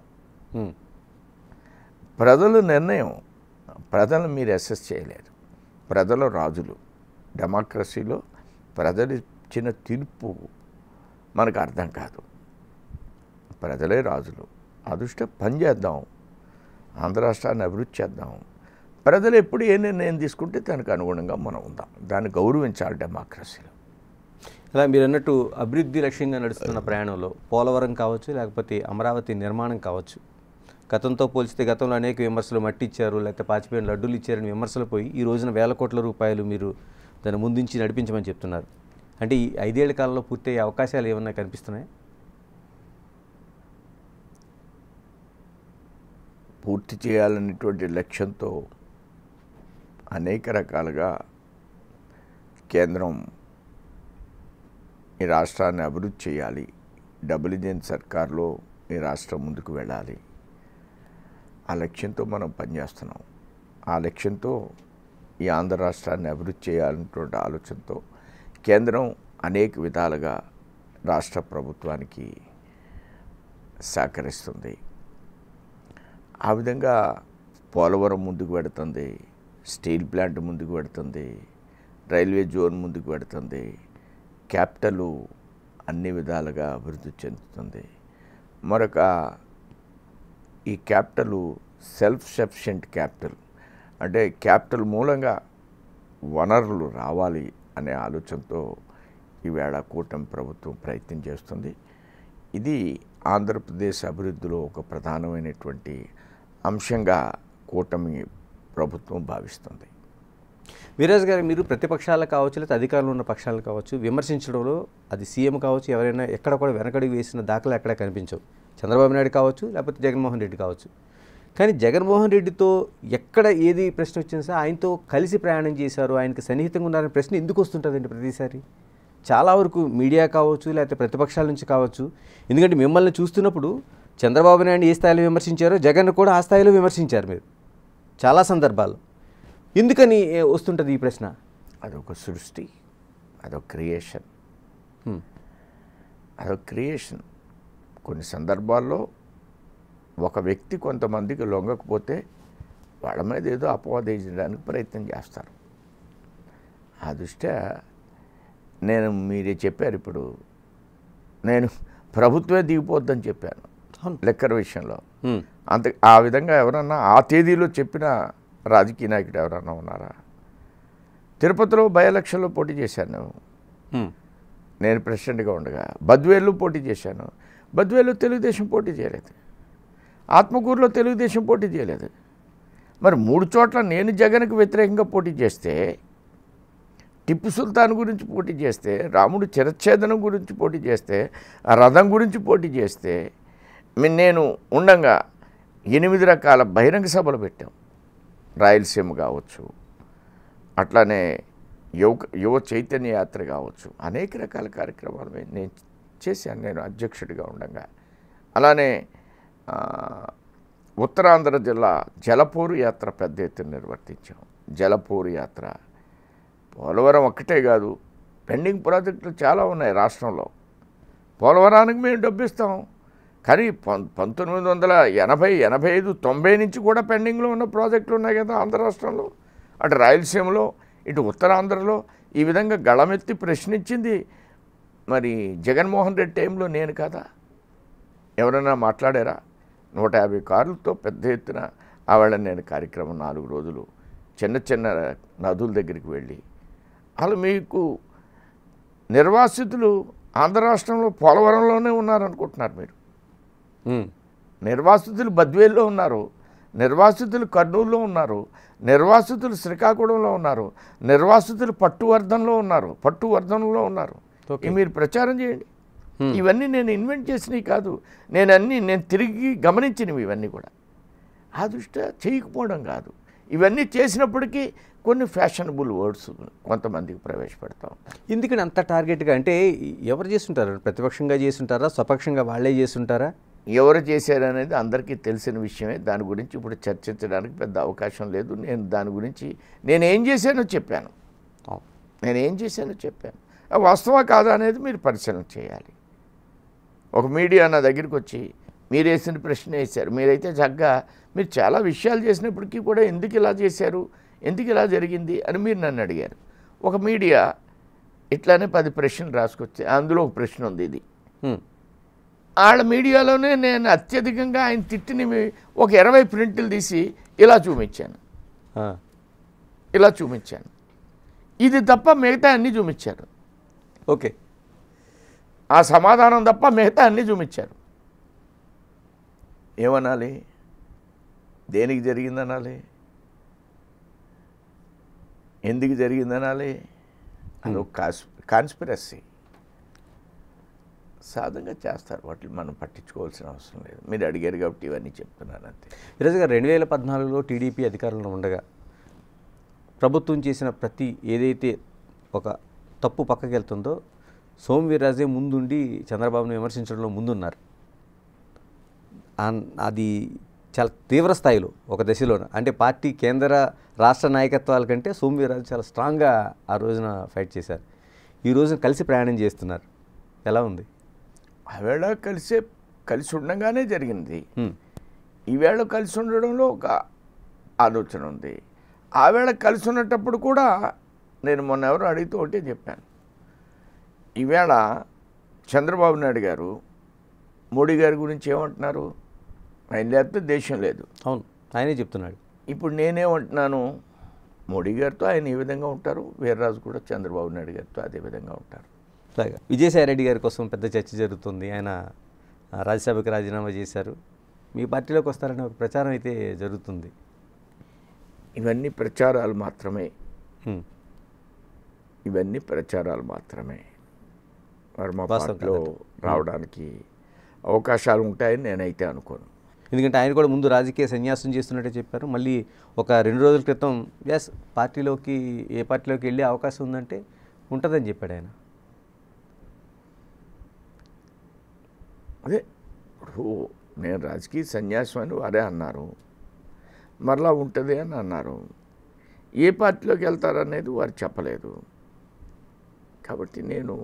ప్రజల నిర్ణయం. ప్రజలు మీరు అసెస్ చేయలేరు. ప్రజలు రాజులు. డెమోక్రసీలో ప్రజలు ఇచ్చిన తీర్పు మనకు అర్థం కాదు. ప్రజలే రాజులు. ఆ దృష్ట్యా పనిచేద్దాం, ఆంధ్ర రాష్ట్రాన్ని అభివృద్ధి చేద్దాం. ప్రజలు ఎప్పుడు ఏ నిర్ణయం తీసుకుంటే దానికి అనుగుణంగా మనం ఉందాం. దాన్ని గౌరవించాలి డెమోక్రసీలో. అలా మీరు అన్నట్టు అభివృద్ధి లక్ష్యంగా నడుస్తున్న ప్రయాణంలో పోలవరం కావచ్చు, లేకపోతే అమరావతి నిర్మాణం కావచ్చు, గతంతో పోల్చితే గతంలో అనేక విమర్శలు మట్టి ఇచ్చారు, లేకపోతే పాచిపోయిన లడ్డూలు ఇచ్చారని విమర్శలు పోయి ఈ రోజున వేల కోట్ల రూపాయలు మీరు దాన్ని ముందుంచి నడిపించమని చెప్తున్నారు. అంటే ఈ 5 ఏళ్ల కాలంలో పూర్తయ్యే అవకాశాలు ఏమన్నా కనిపిస్తున్నాయి? పూర్తి చేయాలనేటువంటి లక్ష్యంతో అనేక రకాలుగా కేంద్రం ఈ రాష్ట్రాన్ని అభివృద్ధి చేయాలి, డబుల్ ఇంజిన్ సర్కార్లో ఈ రాష్ట్రం ముందుకు వెళ్ళాలి. ఆ లక్ష్యంతో మనం పనిచేస్తున్నాం. ఆ లక్ష్యంతో ఈ ఆంధ్ర రాష్ట్రాన్ని అభివృద్ధి చేయాలనేటువంటి ఆలోచనతో కేంద్రం అనేక విధాలుగా రాష్ట్ర ప్రభుత్వానికి సహకరిస్తుంది. ఆ విధంగా పోలవరం ముందుకు పెడుతుంది, స్టీల్ ప్లాంట్ ముందుకు పెడుతుంది, రైల్వే జోన్ ముందుకు పెడుతుంది, క్యాపిటల్ అన్ని విధాలుగా అభివృద్ధి చెందుతుంది. మరొక ఈ క్యాపిటల్ సెల్ఫ్ సఫిషియెంట్ క్యాపిటల్, అంటే క్యాపిటల్ మూలంగా వనరులు రావాలి అనే ఆలోచనతో ఈవేళ కూటమి ప్రభుత్వం ప్రయత్నం చేస్తుంది. ఇది ఆంధ్రప్రదేశ్ అభివృద్ధిలో ఒక ప్రధానమైనటువంటి అంశంగా కూటమి ప్రభుత్వం భావిస్తుంది. వీరాజ్ గారు, మీరు ప్రతిపక్షాలు కావచ్చు, లేదా అధికారంలో ఉన్న పక్షాలు కావచ్చు, విమర్శించడంలో అది సీఎం కావచ్చు, ఎవరైనా ఎక్కడ కూడా వెనకడుగు వేసిన దాఖలు ఎక్కడ కనిపించవు. చంద్రబాబు నాయుడు కావచ్చు, లేకపోతే జగన్మోహన్ రెడ్డి కావచ్చు. కానీ జగన్మోహన్ రెడ్డితో ఎక్కడ ఏది ప్రశ్న వచ్చినా సార్ ఆయనతో కలిసి ప్రయాణం చేశారు, ఆయనకి సన్నిహితంగా ఉన్నారనే ప్రశ్న ఎందుకు వస్తుంటుందండి ప్రతిసారి? చాలా వరకు మీడియా కావచ్చు, లేకపోతే ప్రతిపక్షాల నుంచి కావచ్చు. ఎందుకంటే మిమ్మల్ని చూస్తున్నప్పుడు చంద్రబాబు నాయుడు ఏ స్థాయిలో విమర్శించారో జగన్ కూడా ఆ స్థాయిలో విమర్శించారు మీరు చాలా సందర్భాల్లో. ఎందుకని వస్తుంటుంది ఈ ప్రశ్న? అదొక సృష్టి, అదొక క్రియేషన్. అదొక క్రియేషన్. కొన్ని సందర్భాల్లో ఒక వ్యక్తి కొంతమందికి లొంగకపోతే వాళ్ళ మీద ఏదో అపవాదించడానికి ప్రయత్నం చేస్తారు. ఆ దృష్ట్యా నేను మీరే చెప్పారు, ఇప్పుడు నేను ప్రభుత్వమే దిగిపోద్దని చెప్పాను లెక్కర్ విషయంలో. అంత ఆ విధంగా ఎవరన్నా ఆ తేదీలో చెప్పిన రాజకీయ నాయకుడు ఎవరన్నా ఉన్నారా? తిరుపతిలో బై ఎలక్షన్లో పోటీ చేశాను నేను ప్రెసిడెంట్గా ఉండగా. బద్వేల్లో పోటీ చేశాను. బద్వేల్లో తెలుగుదేశం పోటీ చేయలేదు. ఆత్మకూరులో తెలుగుదేశం పోటీ చేయలేదు. మరి 3 చోట్ల నేను జగన్కి వ్యతిరేకంగా పోటీ చేస్తే, టిప్పు సుల్తాన్ గురించి పోటీ చేస్తే, రాముడు చిరచ్ఛేదనం గురించి పోటీ చేస్తే, ఆ రథం గురించి పోటీ చేస్తే, నేను ఉండంగా 8 రకాల బహిరంగ సభలు పెట్టాం. రాయలసీమ కావచ్చు, అట్లానే యువ చైతన్య యాత్ర కావచ్చు, అనేక రకాల కార్యక్రమాలు నేను చేశాను నేను అధ్యక్షుడిగా ఉండగా. అలానే ఉత్తరాంధ్ర జిల్లా జలపూరు యాత్ర పెద్ద ఎత్తున నిర్వర్తించాం. జలపూరు యాత్ర పోలవరం ఒక్కటే కాదు, పెండింగ్ ప్రాజెక్టులు చాలా ఉన్నాయి రాష్ట్రంలో. పోలవరానికి మేము డబ్బిస్తాం, కానీ 1980, 85, 90 నుంచి కూడా పెండింగ్లో ఉన్న ప్రాజెక్టులు ఉన్నాయి కదా ఆంధ్ర రాష్ట్రంలో. అటు రాయలసీమలో, ఇటు ఉత్తరాంధ్రలో. ఈ విధంగా గళమెత్తి ప్రశ్నించింది మరి జగన్మోహన్ రెడ్డి టైంలో నేను కదా? ఎవరైనా మాట్లాడారా? 150 కార్లతో పెద్ద ఎత్తున ఆవేళ నేను కార్యక్రమం 4 రోజులు చిన్న చిన్న నదుల దగ్గరికి వెళ్ళి, అలా మీకు నిర్వాసితులు ఆంధ్ర రాష్ట్రంలో పోలవరంలోనే ఉన్నారనుకుంటున్నారు మీరు. నిర్వాసితులు బద్వేల్లో ఉన్నారు, నిర్వాసితులు కర్నూలులో ఉన్నారు, నిర్వాసితులు శ్రీకాకుళంలో ఉన్నారు, నిర్వాసితులు పట్టువర్ధంలో ఉన్నారు. మీరు ప్రచారం చేయండి. ఇవన్నీ నేను ఇన్వెంట్ చేసినవి కాదు, నేను తిరిగి గమనించినవి ఇవన్నీ కూడా. ఆ దృష్ట్యా చేయకపోవడం కాదు, ఇవన్నీ చేసినప్పటికీ కొన్ని ఫ్యాషనబుల్ వర్డ్స్ కొంతమందికి ప్రవేశపెడతా ఉంటారు. ఎందుకని అంత టార్గెట్గా? అంటే ఎవరు చేస్తుంటారు? ప్రతిపక్షంగా చేస్తుంటారా, స్వపక్షంగా వాళ్ళే చేస్తుంటారా? ఎవరు చేశారనేది అందరికీ తెలిసిన విషయమే. దాని గురించి ఇప్పుడు చర్చించడానికి పెద్ద అవకాశం లేదు. నేను దాని గురించి నేనేం చేశానో చెప్పాను. వాస్తవా కాదా అనేది మీరు పరిశీలన చేయాలి. ఒక మీడియా నా దగ్గరికి వచ్చి మీరు వేసిన ప్రశ్న వేశారు, మీరైతే చక్కగా మీరు చాలా విషయాలు చేసినప్పటికీ కూడా ఎందుకు ఇలా చేశారు, ఎందుకు ఇలా జరిగింది అని మీరు నన్ను అడిగారు. ఒక మీడియా ఇట్లానే 10 ప్రశ్నలు రాసుకొచ్చి అందులో ఒక ప్రశ్న ఉంది ఇది. వాళ్ళ మీడియాలోనే నేను అత్యధికంగా ఆయన తిట్టినవి ఒక 20 ప్రింట్లు తీసి ఇలా చూపించాను. ఇది తప్ప మిగతా అన్నీ చూపించారు. ఓకే, ఆ సమాధానం తప్ప మిగతా అన్నీ చూపించారు. ఏమనాలి? దేనికి జరిగిందనాలి? ఎందుకు జరిగిందనాలి? అదొక కాన్స్పిరసీ. సాధంగా చేస్తారు, వాటిని మనం పట్టించుకోవాల్సిన అవసరం లేదు. మీరు అడిగారు కాబట్టి ఇవన్నీ చెప్తున్నాను అంతే. ఈరోజుగా 2014లో టీడీపీ అధికారంలో ఉండగా ప్రభుత్వం చేసిన ప్రతి ఏదైతే ఒక తప్పు పక్కకి వెళ్తుందో సోమవీర్రాజే ముందుండి చంద్రబాబును విమర్శించడంలో ముందున్నారు. అది చాలా తీవ్ర స్థాయిలో ఒక దశలోన, అంటే పార్టీ కేంద్ర రాష్ట్ర నాయకత్వాల కంటే సోమవీర్రాజు చాలా స్ట్రాంగ్గా ఆ రోజున ఫైట్ చేశారు. ఈ రోజున కలిసి ప్రయాణం చేస్తున్నారు. ఎలా ఉంది? ఆవేళ కలిసి ఉండగానే జరిగింది. ఈవేళ కలిసి ఉండడంలో ఒక ఆలోచన ఉంది. ఆవేళ కలిసి ఉన్నప్పుడు కూడా నేను మొన్న ఎవరు అడిగితే ఒకటే చెప్పాను. ఈవేళ చంద్రబాబు నాయుడు గారు మోడీ గారి గురించి ఏమంటున్నారు? ఆయన లేకపోతే దేశం లేదు. అవును, ఆయనే చెప్తున్నాడు. ఇప్పుడు నేనేమంటున్నాను, మోడీ గారితో ఆయన ఈ విధంగా ఉంటారు, వీర్రాజు కూడా చంద్రబాబు నాయుడు గారితో అదే విధంగా ఉంటారు. విజయసాయిరెడ్డి గారి కోసం పెద్ద చర్చ జరుగుతుంది. ఆయన రాజ్యసభకు రాజీనామా చేశారు, మీ పార్టీలోకి వస్తారనే ఒక ప్రచారం అయితే జరుగుతుంది. ఇవన్నీ ప్రచారాలు మాత్రమే. వారు మా పార్టీలో రావడానికి అవకాశాలు ఉంటాయని నేనైతే అనుకోను. ఎందుకంటే ఆయన కూడా ముందు రాజకీయ సన్యాసం చేస్తున్నట్టే చెప్పారు. మళ్ళీ ఒక 2 రోజుల క్రితం ఏ పార్టీలోకి వెళ్ళే అవకాశం ఉందంటే ఉంటుందని చెప్పాడు ఆయన. అదే ఇప్పుడు నేను రాజకీయ సన్యాసం అని వారే అన్నారు, మరలా ఉంటుంది అని అన్నారు. ఏ పార్టీలోకి వెళ్తారనేది వారు చెప్పలేదు. కాబట్టి నేను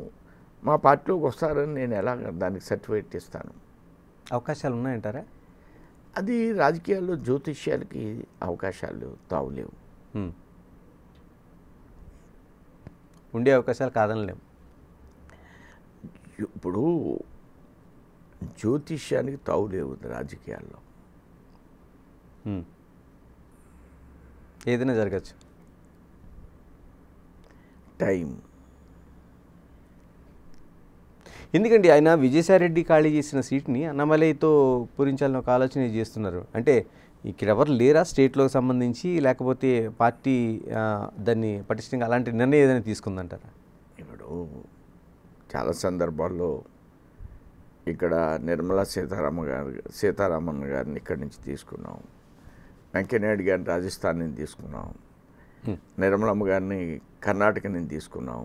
మా పార్టీలోకి వస్తారని నేను ఎలా దానికి సర్టిఫికేట్ ఇస్తాను? అవకాశాలు ఉన్నాయంటారా? అది రాజకీయాల్లో జ్యోతిష్యాలకి అవకాశాలు తావులేవు. ఉండే అవకాశాలు కాదనలేము. ఇప్పుడు జ్యోతిష్యానికి తావులేవు రాజకీయాల్లో. ఏదైనా జరగచ్చు. టైం. ఎందుకండి ఆయన విజయసాయిరెడ్డి ఖాళీ చేసిన సీట్ని అన్నమలైతో పూరించాలని ఒక ఆలోచన చేస్తున్నారు. అంటే ఇక్కడ ఎవరు లేరా స్టేట్లోకి సంబంధించి, లేకపోతే పార్టీ దాన్ని పటిష్టంగా అలాంటి నిర్ణయం ఏదైనా తీసుకుందంటారా? ఇప్పుడు చాలా సందర్భాల్లో ఇక్కడ నిర్మలా సీతారామన్ గారిని ఇక్కడి నుంచి తీసుకున్నాం, వెంకయ్యనాయుడు గారిని రాజస్థాన్ నుంచి తీసుకున్నాం, నిర్మలమ్మ గారిని కర్ణాటక నుంచి తీసుకున్నాం.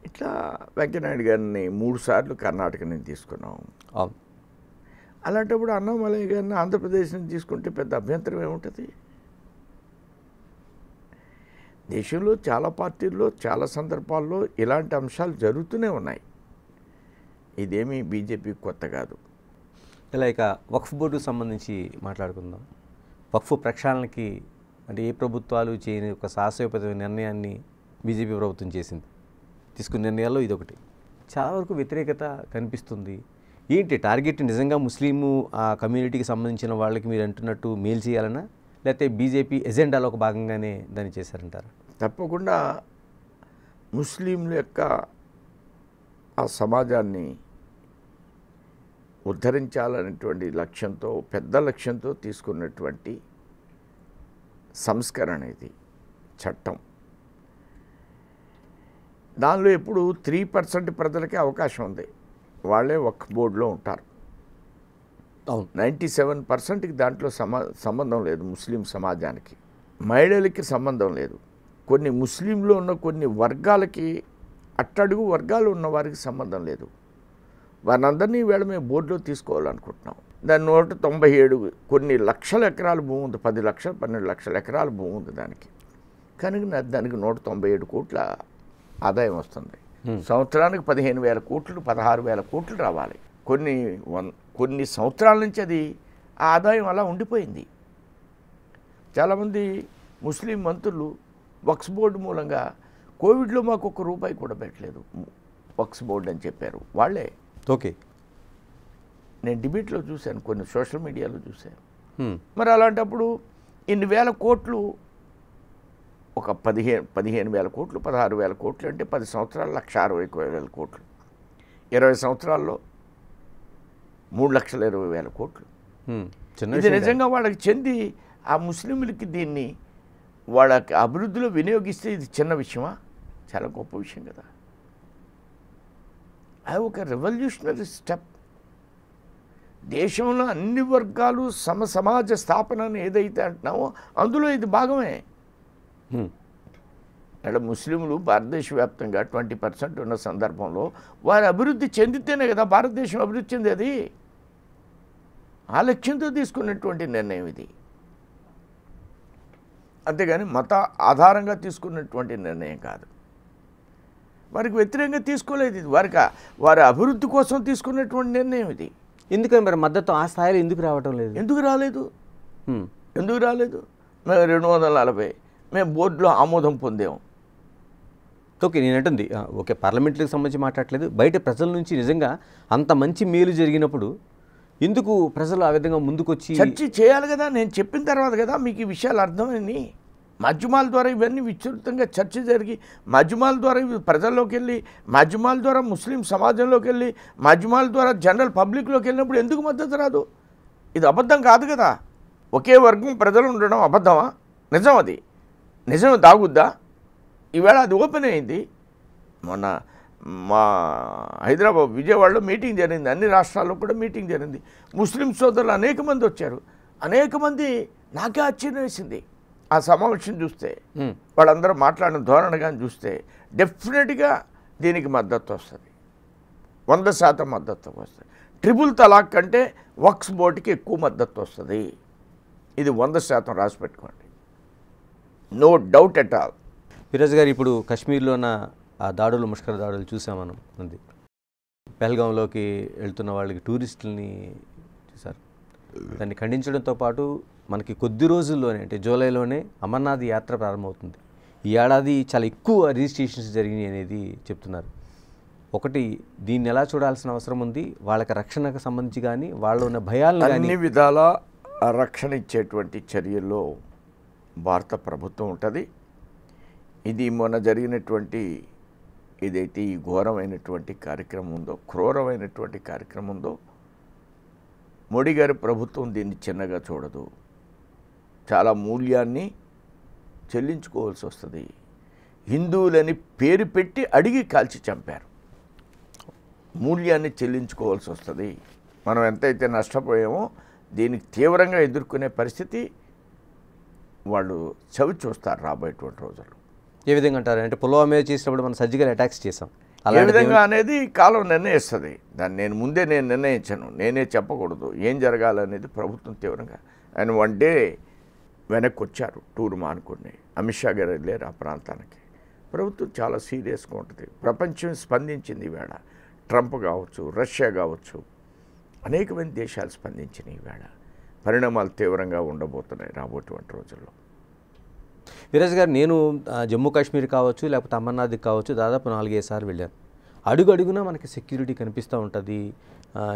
ఇట్లా వెంకయ్యనాయుడు గారిని 3 సార్లు కర్ణాటక నుంచి తీసుకున్నాం. అలాంటప్పుడు అన్నామలై గారిని ఆంధ్రప్రదేశ్ నుంచి తీసుకుంటే పెద్ద అభ్యంతరం ఏముంటుంది? దేశంలో చాలా పార్టీల్లో చాలా సందర్భాల్లో ఇలాంటి అంశాలు జరుగుతూనే ఉన్నాయి. ఇదేమీ బీజేపీ కొత్త కాదు. ఇలా ఇక వక్ఫ్ బోర్డుకు సంబంధించి మాట్లాడుకుందాం. వక్ఫ్ ప్రక్షాళనకి అంటే ఏ ప్రభుత్వాలు చేయని ఒక సాహసోపేతమైన నిర్ణయాన్ని బీజేపీ ప్రభుత్వం తీసుకున్న నిర్ణయాల్లో ఇదొకటి. చాలా వరకు వ్యతిరేకత కనిపిస్తుంది. ఏంటి టార్గెట్? నిజంగా ముస్లిము ఆ కమ్యూనిటీకి సంబంధించిన వాళ్ళకి మీరు అంటున్నట్టు మేలు చేయాలన్నా, లేకపోతే బీజేపీ ఎజెండాలో ఒక భాగంగానే దాన్ని చేశారంటారా? తప్పకుండా ముస్లింల యొక్క ఆ సమాజాన్ని ఉద్ధరించాలనేటువంటి లక్ష్యంతో, పెద్ద లక్ష్యంతో తీసుకున్నటువంటి సంస్కరణ ఇది, చట్టం. దానిలో ఎప్పుడు 3% ప్రజలకే అవకాశం ఉంది, వాళ్ళే వక్ఫ్ బోర్డులో ఉంటారు. అవును. 97%కి దాంట్లో సంబంధం లేదు ముస్లిం సమాజానికి, మహిళలకి సంబంధం లేదు. కొన్ని ముస్లింలో ఉన్న కొన్ని వర్గాలకి, అట్టడుగు వర్గాలు ఉన్న వారికి సంబంధం లేదు. వారందరినీ ఈవేళ మేము బోర్డులో తీసుకోవాలనుకుంటున్నాం. దాని 197 కొన్ని లక్షల ఎకరాల భూమి ఉంది, 10 లక్షలు 12 లక్షల ఎకరాల భూమి ఉంది దానికి. కనుక దానికి 197 కోట్ల ఆదాయం వస్తుంది. సంవత్సరానికి 15,000 కోట్లు 16,000 కోట్లు రావాలి. కొన్ని సంవత్సరాల నుంచి అది ఆ ఆదాయం అలా ఉండిపోయింది. చాలామంది ముస్లిం మంత్రులు వక్ఫ్ బోర్డు మూలంగా కోవిడ్లో మాకు ₹1 కూడా పెట్టలేదు వక్ఫ్ బోర్డు అని చెప్పారు వాళ్ళే. ఓకే, నేను డిబేట్లో చూశాను, కొన్ని సోషల్ మీడియాలో చూశాను. మరి అలాంటప్పుడు ఇన్ని వేల కోట్లు, ఒక 15,000 కోట్లు 16,000 కోట్లు అంటే 10 సంవత్సరాలు 1,60,000 కోట్లు, 20 సంవత్సరాల్లో 3,20,000 కోట్లు. ఇది నిజంగా వాళ్ళకి చెంది ఆ ముస్లింలకి దీన్ని వాళ్ళకి అభివృద్ధిలో వినియోగిస్తే ఇది చిన్న విషయమా? చాలా గొప్ప విషయం కదా. అది ఒక రెవల్యూషనరీ స్టెప్. దేశంలో అన్ని వర్గాలు సమాజ స్థాపనని ఏదైతే అంటున్నామో అందులో ఇది భాగమే. అంటే ముస్లింలు భారతదేశ వ్యాప్తంగా 20% ఉన్న సందర్భంలో వారు అభివృద్ధి చెందితేనే కదా భారతదేశం అభివృద్ధి చెందేది. ఆ లక్ష్యంతో తీసుకున్నటువంటి నిర్ణయం ఇది, అంతేగాని మత ఆధారంగా తీసుకున్నటువంటి నిర్ణయం కాదు. వారికి వ్యతిరేకంగా తీసుకోలేదు, ఇది వారి అభివృద్ధి కోసం తీసుకున్నటువంటి నిర్ణయం ఇది. ఎందుకని మరి మద్దతు ఆ స్థాయిలో ఎందుకు రావటం లేదు? ఎందుకు రాలేదు? మేము 240 మేము బోర్డులో ఆమోదం పొందాము. ఓకే, నేనంటుంది ఓకే, పార్లమెంట్కి సంబంధించి మాట్లాడలేదు, బయట ప్రజల నుంచి నిజంగా అంత మంచి మేలు జరిగినప్పుడు ఎందుకు ప్రజలు ఆ విధంగా ముందుకొచ్చి చర్చ చేయాలి కదా. నేను చెప్పిన తర్వాత కదా మీకు ఈ విషయాలు అర్థమైంది. మాధ్యమాల ద్వారా ఇవన్నీ విస్తృతంగా చర్చ జరిగి, మాధ్యమాల ద్వారా ఇవి ప్రజల్లోకి వెళ్ళి, మాధ్యమాల ద్వారా ముస్లిం సమాజంలోకి వెళ్ళి, మాధ్యమాల ద్వారా జనరల్ పబ్లిక్లోకి వెళ్ళినప్పుడు ఎందుకు మద్దతు రాదు? ఇది అబద్ధం కాదు కదా. ఒకే వర్గం ప్రజలు ఉండడం అబద్ధమా? నిజం. అది నిజం దాగుద్దా? ఈవేళ అది ఓపెన్ అయింది. మొన్న మా హైదరాబాద్ విజయవాడలో మీటింగ్ జరిగింది, అన్ని రాష్ట్రాల్లో కూడా మీటింగ్ జరిగింది. ముస్లిం సోదరులు అనేక మంది వచ్చారు. అనేక మంది నాకే ఆశ్చర్యం వేసింది ఆ సమావేశం చూస్తే. వాళ్ళందరూ మాట్లాడిన ధోరణిగా చూస్తే డెఫినెట్గా దీనికి మద్దతు వస్తుంది, 100% మద్దతు వస్తుంది. ట్రిపుల్ తలాక్ కంటే వక్ఫ్ బోర్డుకి ఎక్కువ మద్దతు వస్తుంది. ఇది 100% రాసి పెట్టుకోండి, no doubt at all. Firoz garu, ఇప్పుడు కాశ్మీర్లోన ఆ దాడులు, ముష్కర దాడులు చూసాం మనం. ఉంది పెహల్గాంలోకి వెళ్తున్న వాళ్ళకి టూరిస్టులని చూసారు. దాన్ని ఖండించడంతో పాటు మనకి కొద్ది రోజుల్లోనే, అంటే జూలైలోనే అమర్నాథ్ యాత్ర ప్రారంభమవుతుంది. ఈ ఏడాది చాలా ఎక్కువ రిజిస్ట్రేషన్స్ జరిగినాయి అనేది చెప్తున్నారు. ఒకటి, దీన్ని ఎలా చూడాల్సిన అవసరం ఉంది? వాళ్ళకి రక్షణకు సంబంధించి కానీ, వాళ్ళు ఉన్న భయాలను అన్ని విధాల రక్షణ ఇచ్చేటువంటి చర్యల్లో భారత ప్రభుత్వం ఉంటుంది. ఇది మొన్న జరిగినటువంటి ఏదైతే ఈ ఘోరమైనటువంటి కార్యక్రమం ఉందో, క్రూరమైనటువంటి కార్యక్రమం ఉందో, మోడీ గారి ప్రభుత్వం దీన్ని చిన్నగా చూడదు. చాలా మూల్యాన్ని చెల్లించుకోవాల్సి వస్తుంది. హిందువులని పేరు పెట్టి అడిగి కాల్చి చంపారు. మూల్యాన్ని చెల్లించుకోవాల్సి వస్తుంది. మనం ఎంతైతే నష్టపోయామో దీనికి తీవ్రంగా ఎదుర్కొనే పరిస్థితి వాళ్ళు చవి చూస్తారు రాబోయేటువంటి రోజుల్లో. ఏ విధంగా అంటారు? అంటే పుల్వామా చేసినప్పుడు మనం సర్జికల్ అటాక్స్ చేసాం, ఏ విధంగా అనేది కాలం నిర్ణయిస్తుంది. దాన్ని నేను ముందే నిర్ణయించను, నేనే చెప్పకూడదు ఏం జరగాలనేది. ప్రభుత్వం తీవ్రంగా ఆయన 1 డే వెనక్కి వచ్చారు, టూర్ మానుకుని. అమిత్ షా గారు వెళ్ళారు ఆ ప్రాంతానికి. ప్రభుత్వం చాలా సీరియస్గా ఉంటుంది. ప్రపంచం స్పందించింది ఈవేళ. ట్రంప్ కావచ్చు, రష్యా కావచ్చు, అనేకమంది దేశాలు స్పందించినాయి. ఈవేళ పరిణామాలు తీవ్రంగా ఉండబోతున్నాయి రాబోయేటువంటి రోజుల్లో. ఫిరోజ్ గారు, నేను జమ్మూ కాశ్మీర్ కావచ్చు, లేకపోతే అమర్నాథ్కి కావచ్చు, దాదాపు 4-5 సార్లు వెళ్ళాను. అడుగున మనకి సెక్యూరిటీ కనిపిస్తూ ఉంటుంది.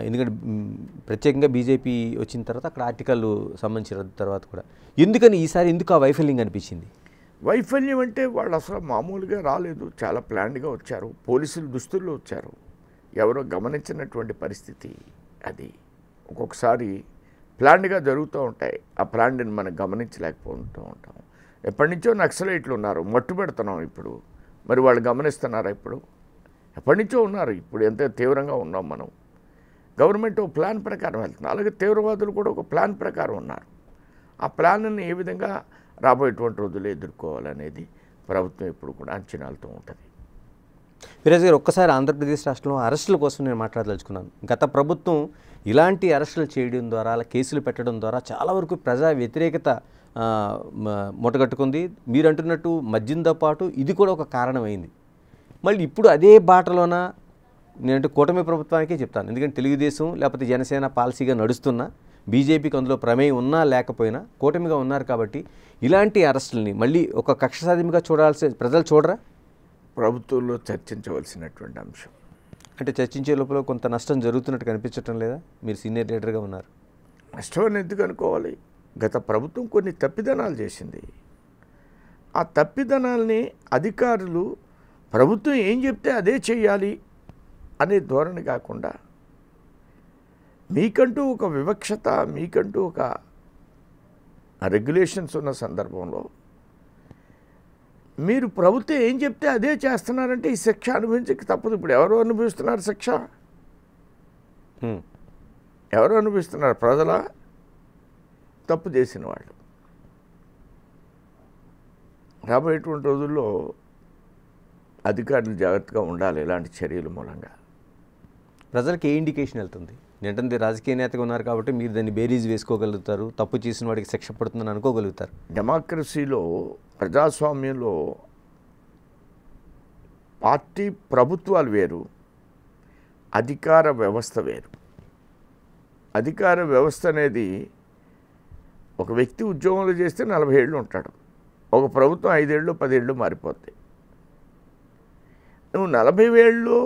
ఎందుకంటే ప్రత్యేకంగా బీజేపీ వచ్చిన తర్వాత అక్కడ ఆర్టికల్ సంబంధించిన తర్వాత కూడా ఎందుకని ఈసారి ఎందుకు ఆ వైఫల్యం అనిపించింది? వైఫల్యం అంటే వాళ్ళు అసలు మామూలుగా రాలేదు, చాలా ప్లాన్డ్గా వచ్చారు. పోలీసులు దుస్తుల్లో వచ్చారు, ఎవరో గమనించినటువంటి పరిస్థితి అది. ఒక్కొక్కసారి ప్లాన్డ్గా జరుగుతూ ఉంటాయి, ఆ ప్లాన్ని మనం గమనించలేకపోతూ ఉంటాం. ఎప్పటి నుంచో నక్సలైట్లు ఉన్నారు, మట్టు పెడుతున్నాం. ఇప్పుడు మరి వాళ్ళు గమనిస్తున్నారా ఇప్పుడు? ఎప్పటి నుంచో ఉన్నారు. ఇప్పుడు ఎంత తీవ్రంగా ఉన్నాం మనం. గవర్నమెంట్ ఒక ప్లాన్ ప్రకారం వెళ్తుంది. అలాగే తీవ్రవాదులు కూడా ఒక ప్లాన్ ప్రకారం ఉన్నారు. ఆ ప్లాన్ని ఏ విధంగా రాబోయేటువంటి రోజులు ఎదుర్కోవాలనేది ప్రభుత్వం ఎప్పుడు కూడా అంచనాలతో ఉంటుంది. వీరాజ్ గారు, ఒక్కసారి ఆంధ్రప్రదేశ్ రాష్ట్రంలో అరెస్టుల కోసం నేను మాట్లాడదలుచుకున్నాను. గత ప్రభుత్వం ఇలాంటి అరెస్టులు చేయడం ద్వారా, అలా కేసులు పెట్టడం ద్వారా చాలా వరకు ప్రజా వ్యతిరేకత మూటగట్టుకుంది. మీరు అంటున్నట్టు మద్యంతో పాటు ఇది కూడా ఒక కారణమైంది. మళ్ళీ ఇప్పుడు అదే బాటలోన నేనంటే కూటమి ప్రభుత్వానికే చెప్తాను. ఎందుకంటే తెలుగుదేశం లేకపోతే జనసేన పాలసీగా నడుస్తున్నా, బీజేపీకి అందులో ప్రమేయం ఉన్నా లేకపోయినా కూటమిగా ఉన్నారు కాబట్టి ఇలాంటి అరెస్టులని మళ్ళీ ఒక కక్ష సాధింపుగా చూడాల్సి ప్రజలు చూడరా? ప్రభుత్వంలో చర్చించవలసినటువంటి అంశం. అంటే చర్చించే లోపల కొంత నష్టం జరుగుతున్నట్టు కనిపించటం లేదా? మీరు సీనియర్ లీడర్గా ఉన్నారు. నష్టం అని ఎందుకు అనుకోవాలి? గత ప్రభుత్వం కొన్ని తప్పిదనాలు చేసింది. ఆ తప్పిదనాల్ని అధికారులు ప్రభుత్వం ఏం చెప్తే అదే చేయాలి అనే ధోరణి కాకుండా మీకంటూ ఒక వివక్షత, మీకంటూ ఒక రెగ్యులేషన్స్ ఉన్న సందర్భంలో మీరు ప్రభుత్వం ఏం చెప్తే అదే చేస్తున్నారంటే ఈ శిక్ష అనుభవించక తప్పదు. ఇప్పుడు ఎవరు అనుభవిస్తున్నారు శిక్ష? ఎవరు అనుభవిస్తున్నారు? ప్రజల తప్పు చేసిన వాళ్ళు. రాబోయేటువంటి రోజుల్లో అధికారులు జాగ్రత్తగా ఉండాలి ఇలాంటి చర్యల మూలంగా. ప్రజలకు ఏ ఇండికేషన్ వెళ్తుంది? ఏంటంటే రాజకీయ నేతగా ఉన్నారు కాబట్టి మీరు దాన్ని బేరీజ్ వేసుకోగలుగుతారు, తప్పు చేసిన వాడికి శిక్ష పడుతుందని అనుకోగలుగుతారు. డెమోక్రసీలో, ప్రజాస్వామ్యంలో పార్టీ ప్రభుత్వాలు వేరు, అధికార వ్యవస్థ వేరు. అధికార వ్యవస్థ అనేది ఒక వ్యక్తి ఉద్యోగంలో చేస్తే 40 ఏళ్ళు ఉంటాడు. ఒక ప్రభుత్వం 5 ఏళ్ళు 10 ఏళ్ళు మారిపోద్ది. నువ్వు 40 ఏళ్ళు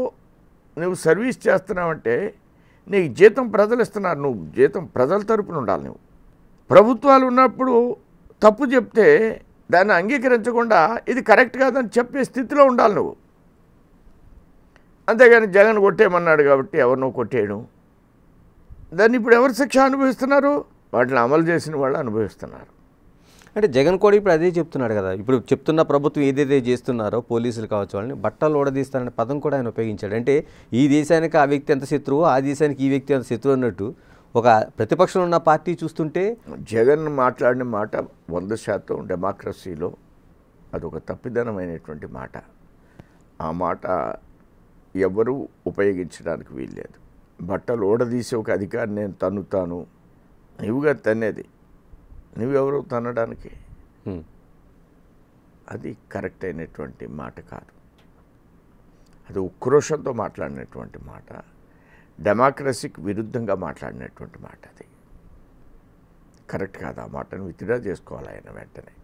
నువ్వు సర్వీస్ చేస్తున్నావంటే నీకు జీతం ప్రజలు ఇస్తున్నారు, నువ్వు జీతం ప్రజల తరపున ఉండాలి. నువ్వు ప్రభుత్వాలు ఉన్నప్పుడు తప్పు చెప్తే దాన్ని అంగీకరించకుండా ఇది కరెక్ట్ కాదని చెప్పే స్థితిలో ఉండాలి నువ్వు. అంతేగాని జగన్ కొట్టేయమన్నాడు కాబట్టి ఎవరినో కొట్టేయడం, దాన్ని ఇప్పుడు ఎవరు శిక్ష అనుభవిస్తున్నారు? వాటిని అమలు చేసిన వాళ్ళు అనుభవిస్తున్నారు. అంటే జగన్ కూడా ఇప్పుడు అదే చెప్తున్నాడు కదా. ఇప్పుడు చెప్తున్న ప్రభుత్వం ఏదైతే చేస్తున్నారో పోలీసులు కావచ్చు, వాళ్ళని బట్టలు ఓడదీస్తారనే పదం కూడా ఆయన ఉపయోగించాడు. అంటే ఈ దేశానికి ఆ వ్యక్తి ఎంత శత్రువు, ఆ దేశానికి ఈ వ్యక్తి ఎంత శత్రువు అన్నట్టు ఒక ప్రతిపక్షంలో ఉన్న పార్టీ చూస్తుంటే జగన్ మాట్లాడిన మాట 100% డెమోక్రసీలో అదొక తప్పిదనమైనటువంటి మాట. ఆ మాట ఎవరు ఉపయోగించడానికి వీల్లేదు. బట్టలు ఓడదీసి ఒక అధికారి నేను తన్నుతాను, నువ్వుగా తన్నేది, నువ్వెవరు తన్నడానికి? అది కరెక్ట్ అయినటువంటి మాట కాదు. అది ఉక్రోషంతో మాట్లాడినటువంటి మాట, డెమోక్రసీకి విరుద్ధంగా మాట్లాడినటువంటి మాట. అది కరెక్ట్ కాదు. ఆ మాటను విత్డ్రా చేసుకోవాలి ఆయన వెంటనే.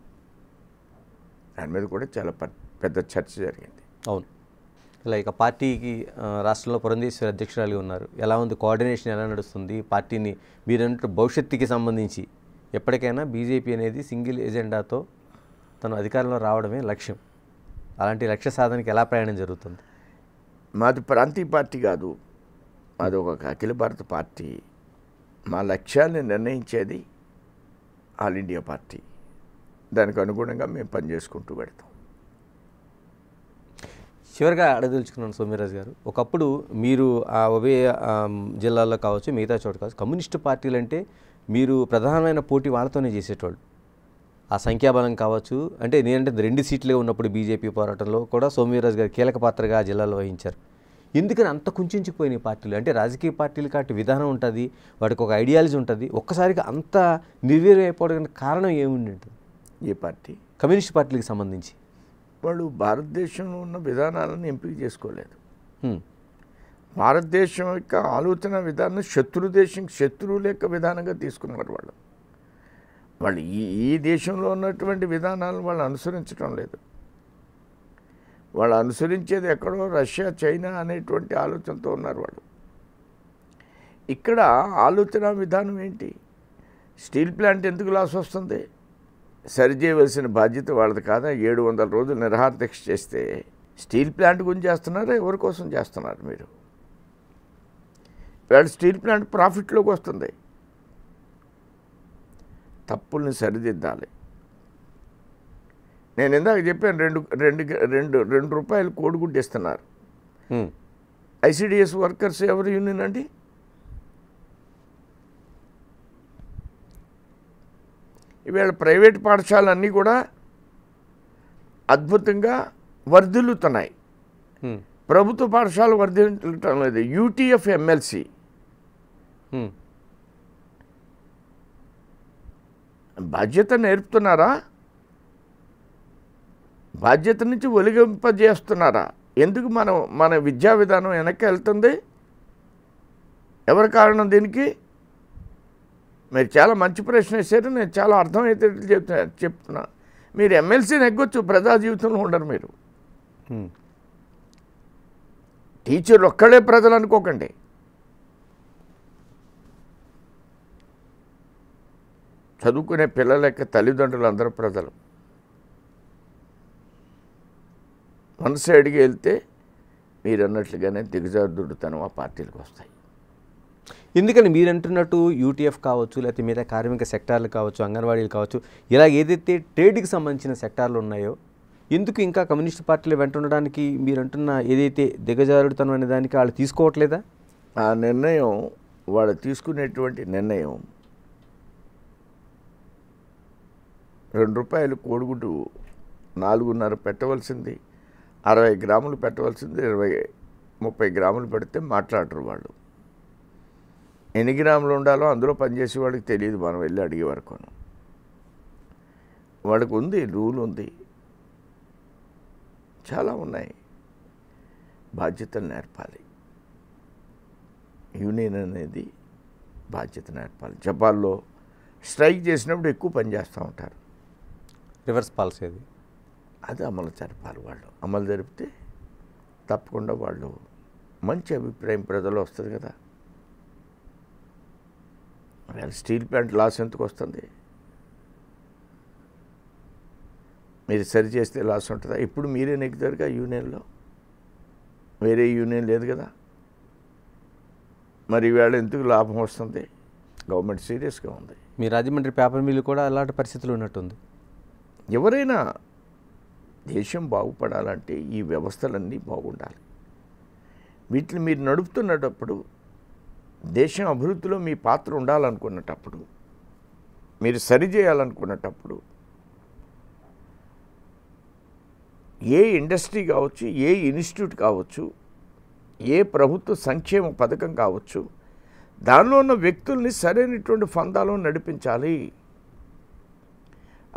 దాని మీద కూడా చాలా పెద్ద చర్చ జరిగింది. అవును. ఇలా ఇక పార్టీకి రాష్ట్రంలో పురంధేశ్వరి అధ్యక్షురాలు ఉన్నారు. ఎలా ఉంది కోఆర్డినేషన్, ఎలా నడుస్తుంది పార్టీని? మీరంటే భవిష్యత్తుకి సంబంధించి ఎప్పటికైనా బీజేపీ అనేది సింగిల్ ఎజెండాతో తను అధికారంలో రావడమే లక్ష్యం. అలాంటి లక్ష్య సాధనకి ఎలా ప్రయాణం జరుగుతుంది? మాది ప్రాంతీయ పార్టీ కాదు, అది ఒక అఖిల భారత పార్టీ. మా లక్ష్యాన్ని నిర్ణయించేది ఆల్ ఇండియా పార్టీ. దానికి అనుగుణంగా మేము పనిచేసుకుంటూ పెడతాం. చివరిగా అడగదలుచుకున్నాను సోమ్యరాజు గారు, ఒకప్పుడు మీరు ఆ ఉభయ జిల్లాల్లో కావచ్చు, మిగతా చోట కావచ్చు, కమ్యూనిస్టు పార్టీలు అంటే మీరు ప్రధానమైన పోటీ వాళ్ళతోనే చేసేటోళ్ళు. ఆ సంఖ్యాబలం కావచ్చు, అంటే నేనంటే 2 సీట్లే ఉన్నప్పుడు బీజేపీ పోరాటంలో కూడా సోమ్యరాజు గారు కీలక పాత్రగా ఆ జిల్లాలో వహించారు. ఎందుకని అంత కుంచుకుపోయినాయి పార్టీలు? అంటే రాజకీయ పార్టీలు కాబట్టి విధానం ఉంటుంది, వాటికి ఒక ఐడియాలజీ ఉంటుంది. ఒక్కసారిగా అంత నిర్వీర్యం అయిపోవడానికి కారణం ఏముంది? ఏ పార్టీ? కమ్యూనిస్ట్ పార్టీలకు సంబంధించి వాళ్ళు భారతదేశంలో ఉన్న విధానాలను ఎంపిక చేసుకోలేదు. భారతదేశం యొక్క ఆలోచన విధానం శత్రువుల యొక్క విధానంగా తీసుకున్నారు. వాళ్ళు ఈ దేశంలో ఉన్నటువంటి విధానాలను వాళ్ళు అనుసరించడం లేదు. వాళ్ళు అనుసరించేది ఎక్కడో రష్యా, చైనా అనేటువంటి ఆలోచనతో ఉన్నారు వాళ్ళు. ఇక్కడ ఆలోచన విధానం ఏంటి? స్టీల్ ప్లాంట్ ఎందుకు లాస్ వస్తుంది? సరిచేయవలసిన బాధ్యత వాళ్ళది కాదా? 700 రోజులు నిరాహార దీక్ష చేస్తే స్టీల్ ప్లాంట్ గురించి చేస్తున్నారా? ఎవరి కోసం చేస్తున్నారు మీరు? వాళ్ళు స్టీల్ ప్లాంట్ ప్రాఫిట్లోకి వస్తుంది. తప్పుల్ని సరిదిద్దాలి. నేను ఇందాక చెప్పాను, రెండు రూపాయలు కోడిగుడ్డు ఇస్తున్నారు. ఐసిడిఎస్ వర్కర్స్ ఎవరు యూనియన్ అండి? ఇవాళ ప్రైవేట్ పాఠశాలన్నీ కూడా అద్భుతంగా వర్ధిల్లుతున్నాయి. ప్రభుత్వ పాఠశాల వర్ధిల్లటం లేదు. యూటీఎఫ్ ఎమ్మెల్సీ బాధ్యత నేర్పుతున్నారా? బాధ్యత నుంచి ఒలిగింపజేస్తున్నారా? ఎందుకు మన విద్యా విధానం వెనక్కి వెళ్తుంది? ఎవరి కారణం దీనికి? మీరు చాలా మంచి ప్రశ్న వేశారు. నేను చాలా అర్థమైతే చెప్తున్నా. మీరు ఎమ్మెల్సీని ఎగ్గొచ్చు, ప్రజా జీవితంలో ఉండరు మీరు. టీచర్లు ఒక్కడే ప్రజలు అనుకోకండి. చదువుకునే పిల్లల యొక్క తల్లిదండ్రులు అందరూ ప్రజలు. వన్ సైడ్కి వెళ్తే మీరు అన్నట్లుగానే దిగజారుడుతనం ఆ పార్టీలకు వస్తాయి. ఎందుకని మీరు అంటున్నట్టు యూటీఎఫ్ కావచ్చు, లేకపోతే మిగతా కార్మిక సెక్టార్లు కావచ్చు, అంగన్వాడీలు కావచ్చు, ఇలా ఏదైతే ట్రేడ్కి సంబంధించిన సెక్టార్లు ఉన్నాయో ఎందుకు ఇంకా కమ్యూనిస్ట్ పార్టీలు వెంట ఉండడానికి మీరు అంటున్న ఏదైతే దిగజారుడుతనం అనే దానికి వాళ్ళు తీసుకోవట్లేదా? ఆ నిర్ణయం, వాళ్ళు తీసుకునేటువంటి నిర్ణయం 2 రూపాయలు కోడిగుడ్డు 4.5 పెట్టవలసింది, 60 గ్రాములు పెట్టవలసింది 20-30 గ్రాములు పెడితే మాట్లాడరు వాళ్ళు. ఎన్ని గ్రాములు ఉండాలో అందులో పనిచేసే వాళ్ళకి తెలియదు, మనం వెళ్ళి అడిగే వరకు. వాళ్ళకు ఉంది, రూల్ ఉంది, చాలా ఉన్నాయి. బాధ్యతలు నేర్పాలి. యూనియన్ అనేది బాధ్యత నేర్పాలి. జపాన్లో స్ట్రైక్ చేసినప్పుడు ఎక్కువ పని చేస్తూ ఉంటారు. రివర్స్ పాలసీ అది అమలు జరపాలి. వాళ్ళు అమలు జరిపితే తప్పకుండా వాళ్ళు మంచి అభిప్రాయం ప్రజలు వస్తుంది కదా. స్టీల్ ప్లాంట్ లాస్ ఎందుకు వస్తుంది? మీరు సరి చేస్తే లాస్ ఉంటుందా? ఇప్పుడు మీరే నెగ్గుతారుగా యూనియన్లో, వేరే యూనియన్ లేదు కదా. మరి ఈవేళ ఎందుకు లాభం వస్తుంది? గవర్నమెంట్ సీరియస్గా ఉంది. మీ రాజమండ్రి పేపర్ మిల్లు కూడా అలాంటి పరిస్థితులు ఉన్నట్టుంది. ఎవరైనా దేశం బాగుపడాలంటే ఈ వ్యవస్థలన్నీ బాగుండాలి. వీటిని మీరు నడుపుతున్నప్పుడు, దేశం అభివృద్ధిలో మీ పాత్ర ఉండాలనుకున్నటప్పుడు, మీరు సరిచేయాలనుకున్నటప్పుడు ఏ ఇండస్ట్రీ కావచ్చు, ఏ ఇన్స్టిట్యూట్ కావచ్చు, ఏ ప్రభుత్వ సంక్షేమ పథకం కావచ్చు, దానిలో ఉన్న వ్యక్తుల్ని సరైనటువంటి ఫందాలో నడిపించాలి.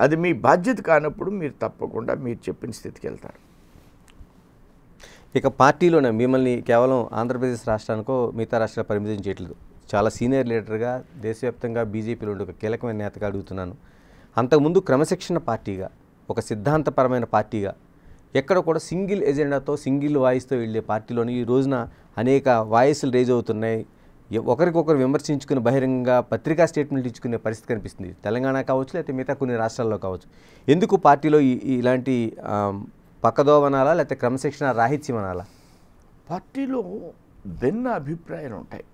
అది మీ బాధ్యత కానప్పుడు మీరు తప్పకుండా మీరు చెప్పిన స్థితికి వెళ్తారు. ఇక పార్టీలోనే మిమ్మల్ని కేవలం ఆంధ్రప్రదేశ్ రాష్ట్రానికో మిగతా రాష్ట్రాల పరిమితం చేయట్లేదు. చాలా సీనియర్ లీడర్గా దేశవ్యాప్తంగా బీజేపీలో ఉండే ఒక కీలకమైన నేతగా అడుగుతున్నాను. అంతకుముందు క్రమశిక్షణ పార్టీగా, ఒక సిద్ధాంతపరమైన పార్టీగా, ఎక్కడ కూడా సింగిల్ ఎజెండాతో సింగిల్ వాయిస్తో వెళ్ళే పార్టీలోని ఈ రోజున అనేక వాయిస్లు రేజ్ అవుతున్నాయి. ఒకరికొకరు విమర్శించుకుని బహిరంగంగా పత్రికా స్టేట్మెంట్లు ఇచ్చుకునే పరిస్థితి కనిపిస్తుంది. తెలంగాణ కావచ్చు, లేకపోతే మిగతా కొన్ని రాష్ట్రాల్లో కావచ్చు. ఎందుకు పార్టీలో ఇలాంటి పక్కదోవనాలా, లేకపోతే క్రమశిక్షణ రాహిత్యం అనాలా? పార్టీలో భిన్న అభిప్రాయాలు ఉంటాయి.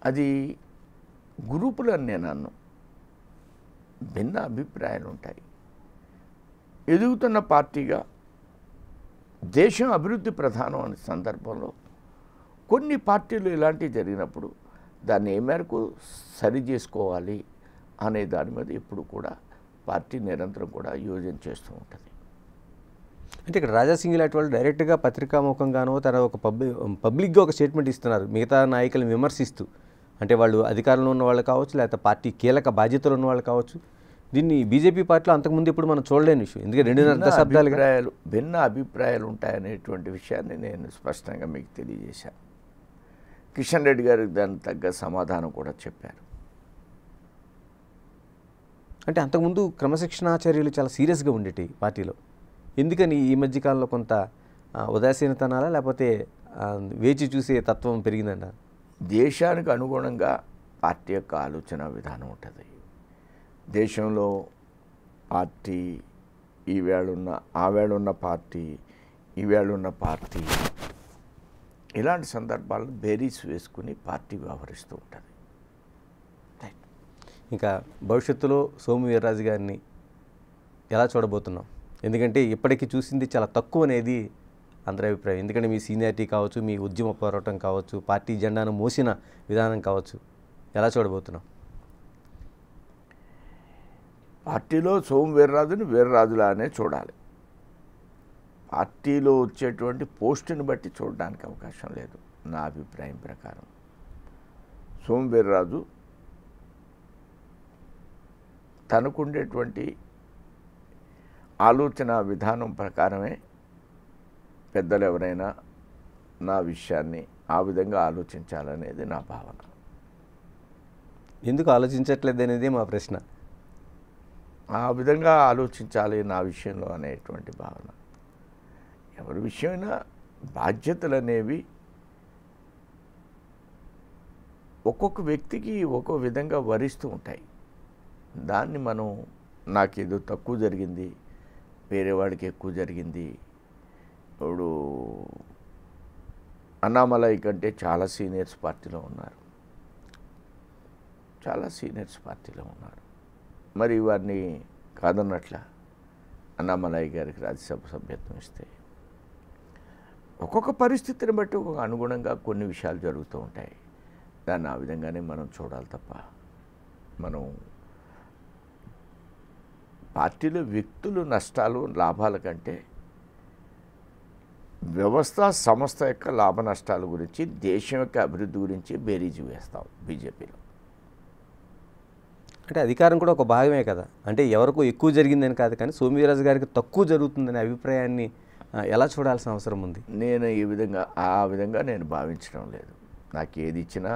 అది గ్రూపులని నేను అన్ను. భిన్న అభిప్రాయాలు ఉంటాయి. ఎదుగుతున్న పార్టీగా దేశం అభివృద్ధి ప్రధానం అనే సందర్భంలో కొన్ని పార్టీలు ఇలాంటివి జరిగినప్పుడు దాన్ని ఏ మేరకు సరి చేసుకోవాలి అనే దాని మీద ఎప్పుడు కూడా పార్టీ నిరంతరం కూడా యోజన చేస్తూ ఉంటుంది. అంటే ఇక్కడ రాజాసింగ్ లాంటి వాళ్ళు డైరెక్ట్గా పత్రికాముఖంగానో ఒక పబ్లిక్గా ఒక స్టేట్మెంట్ ఇస్తున్నారు మిగతా నాయకులను విమర్శిస్తూ. అంటే వాళ్ళు అధికారంలో ఉన్న వాళ్ళు కావచ్చు, లేకపోతే పార్టీ కీలక బాధ్యతలు ఉన్న వాళ్ళు కావచ్చు. దీన్ని బీజేపీ పార్టీలో అంతకుముందు ఇప్పుడు మనం చూడలేని విషయం. ఎందుకంటే 2.5 దశాబ్దాలుగా భిన్న అభిప్రాయాలు ఉంటాయనేటువంటి విషయాన్ని నేను స్పష్టంగా మీకు తెలియజేశాను. కిషన్ రెడ్డి గారికి దానికి తగ్గ సమాధానం కూడా చెప్పారు. అంటే అంతకుముందు క్రమశిక్షణాచార్యులు చాలా సీరియస్గా ఉండేటి పార్టీలో. ఎందుకని ఈ మధ్యకాలంలో కొంత ఉదాసీనతనాలా, లేకపోతే వేచి చూసే తత్వం పెరిగిందన్న? దేశానికి అనుగుణంగా పార్టీ యొక్క ఆలోచన విధానం ఉంటుంది. దేశంలో పార్టీ ఆవేళున్న పార్టీ, ఈవేళున్న పార్టీ, ఇలాంటి సందర్భాలను బేరీస్ వేసుకుని పార్టీ వ్యవహరిస్తూ ఉంటుంది. ఇంకా భవిష్యత్తులో సోము వీర్రాజు గారిని ఎలా చూడబోతున్నాం? ఎందుకంటే ఇప్పటికీ చూసింది చాలా తక్కువ అనేది అందరి అభిప్రాయం. ఎందుకంటే మీ సీనియారిటీ కావచ్చు, మీ ఉద్యమ పోరాటం కావచ్చు, పార్టీ జెండాను మోసిన విధానం కావచ్చు, ఎలా చూడబోతున్నాం? పార్టీలో సోము వీర్రాజుని వీర్రాజులానే చూడాలి. పార్టీలో వచ్చేటువంటి పోస్టుని బట్టి చూడడానికి అవకాశం లేదు. నా అభిప్రాయం ప్రకారం సోము వీర్రాజు తనకుండేటువంటి ఆలోచన విధానం ప్రకారమే పెద్దలు ఎవరైనా నా విషయాన్ని ఆ విధంగా ఆలోచించాలనేది నా భావన. ఎందుకు ఆలోచించట్లేదు అనేది మా ప్రశ్న. ఆ విధంగా ఆలోచించాలి నా విషయంలో అనేటువంటి భావన. ఎవరి విషయమైనా బాధ్యతలు అనేవి ఒక్కొక్క వ్యక్తికి ఒక్కో విధంగా వరిస్తూ ఉంటాయి. దాన్ని మనం నాకేదో తక్కువ జరిగింది, వేరే వాడికి ఎక్కువ జరిగింది. ఇప్పుడు అన్నామలై కంటే చాలా సీనియర్స్ పార్టీలో ఉన్నారు, మరి వారిని కాదన్నట్ల అన్నామలై గారికి రాజ్యసభ సభ్యత్వం ఇస్తే ఒక్కొక్క పరిస్థితిని బట్టి ఒక అనుగుణంగా కొన్ని విషయాలు జరుగుతూ ఉంటాయి. దాన్ని ఆ విధంగానే మనం చూడాలి తప్ప మనం పార్టీలో వ్యక్తులు నష్టాలు లాభాల కంటే వ్యవస్థ సంస్థ యొక్క లాభ నష్టాల గురించి, దేశం యొక్క అభివృద్ధి గురించి బేరీజు వేస్తాం బీజేపీలో. అంటే అధికారం కూడా ఒక భాగమే కదా. అంటే ఎవరికో ఎక్కువ జరిగిందని కాదు, కానీ సోము వీర్రాజు గారికి తక్కువ జరుగుతుందనే అభిప్రాయాన్ని ఎలా చూడాల్సిన అవసరం ఉంది? నేను ఆ విధంగా నేను భావించడం లేదు. నాకు ఏది ఇచ్చినా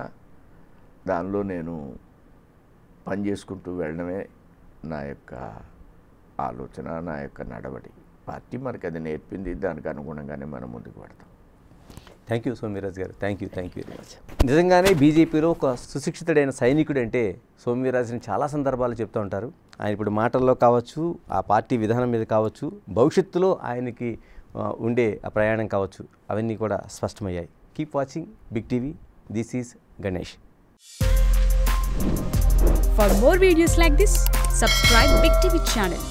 దానిలో నేను పని చేసుకుంటూ వెళ్ళడమే నా యొక్క ఆలోచన, నా యొక్క నడవడి. పార్టీ మనకి అది నేర్పింది, దానికి అనుగుణంగానే మనం ముందుకు పడతాం. థ్యాంక్ యూ సోము వీర్రాజు గారు. Thank you very much. నిజంగానే బీజేపీలో ఒక సుశిక్షితుడైన సైనికుడు అంటే సోము వీర్రాజుని చాలా సందర్భాలు చెప్తూ ఉంటారు. ఆయన ఇప్పుడు మాటల్లో కావచ్చు, ఆ పార్టీ విధానం మీద కావచ్చు, భవిష్యత్తులో ఆయనకి ఉండే ఆ ప్రయాణం కావచ్చు, అవన్నీ కూడా స్పష్టమయ్యాయి. Keep watching Big TV. This is Ganesh. For more videos like this, subscribe Big TV channel.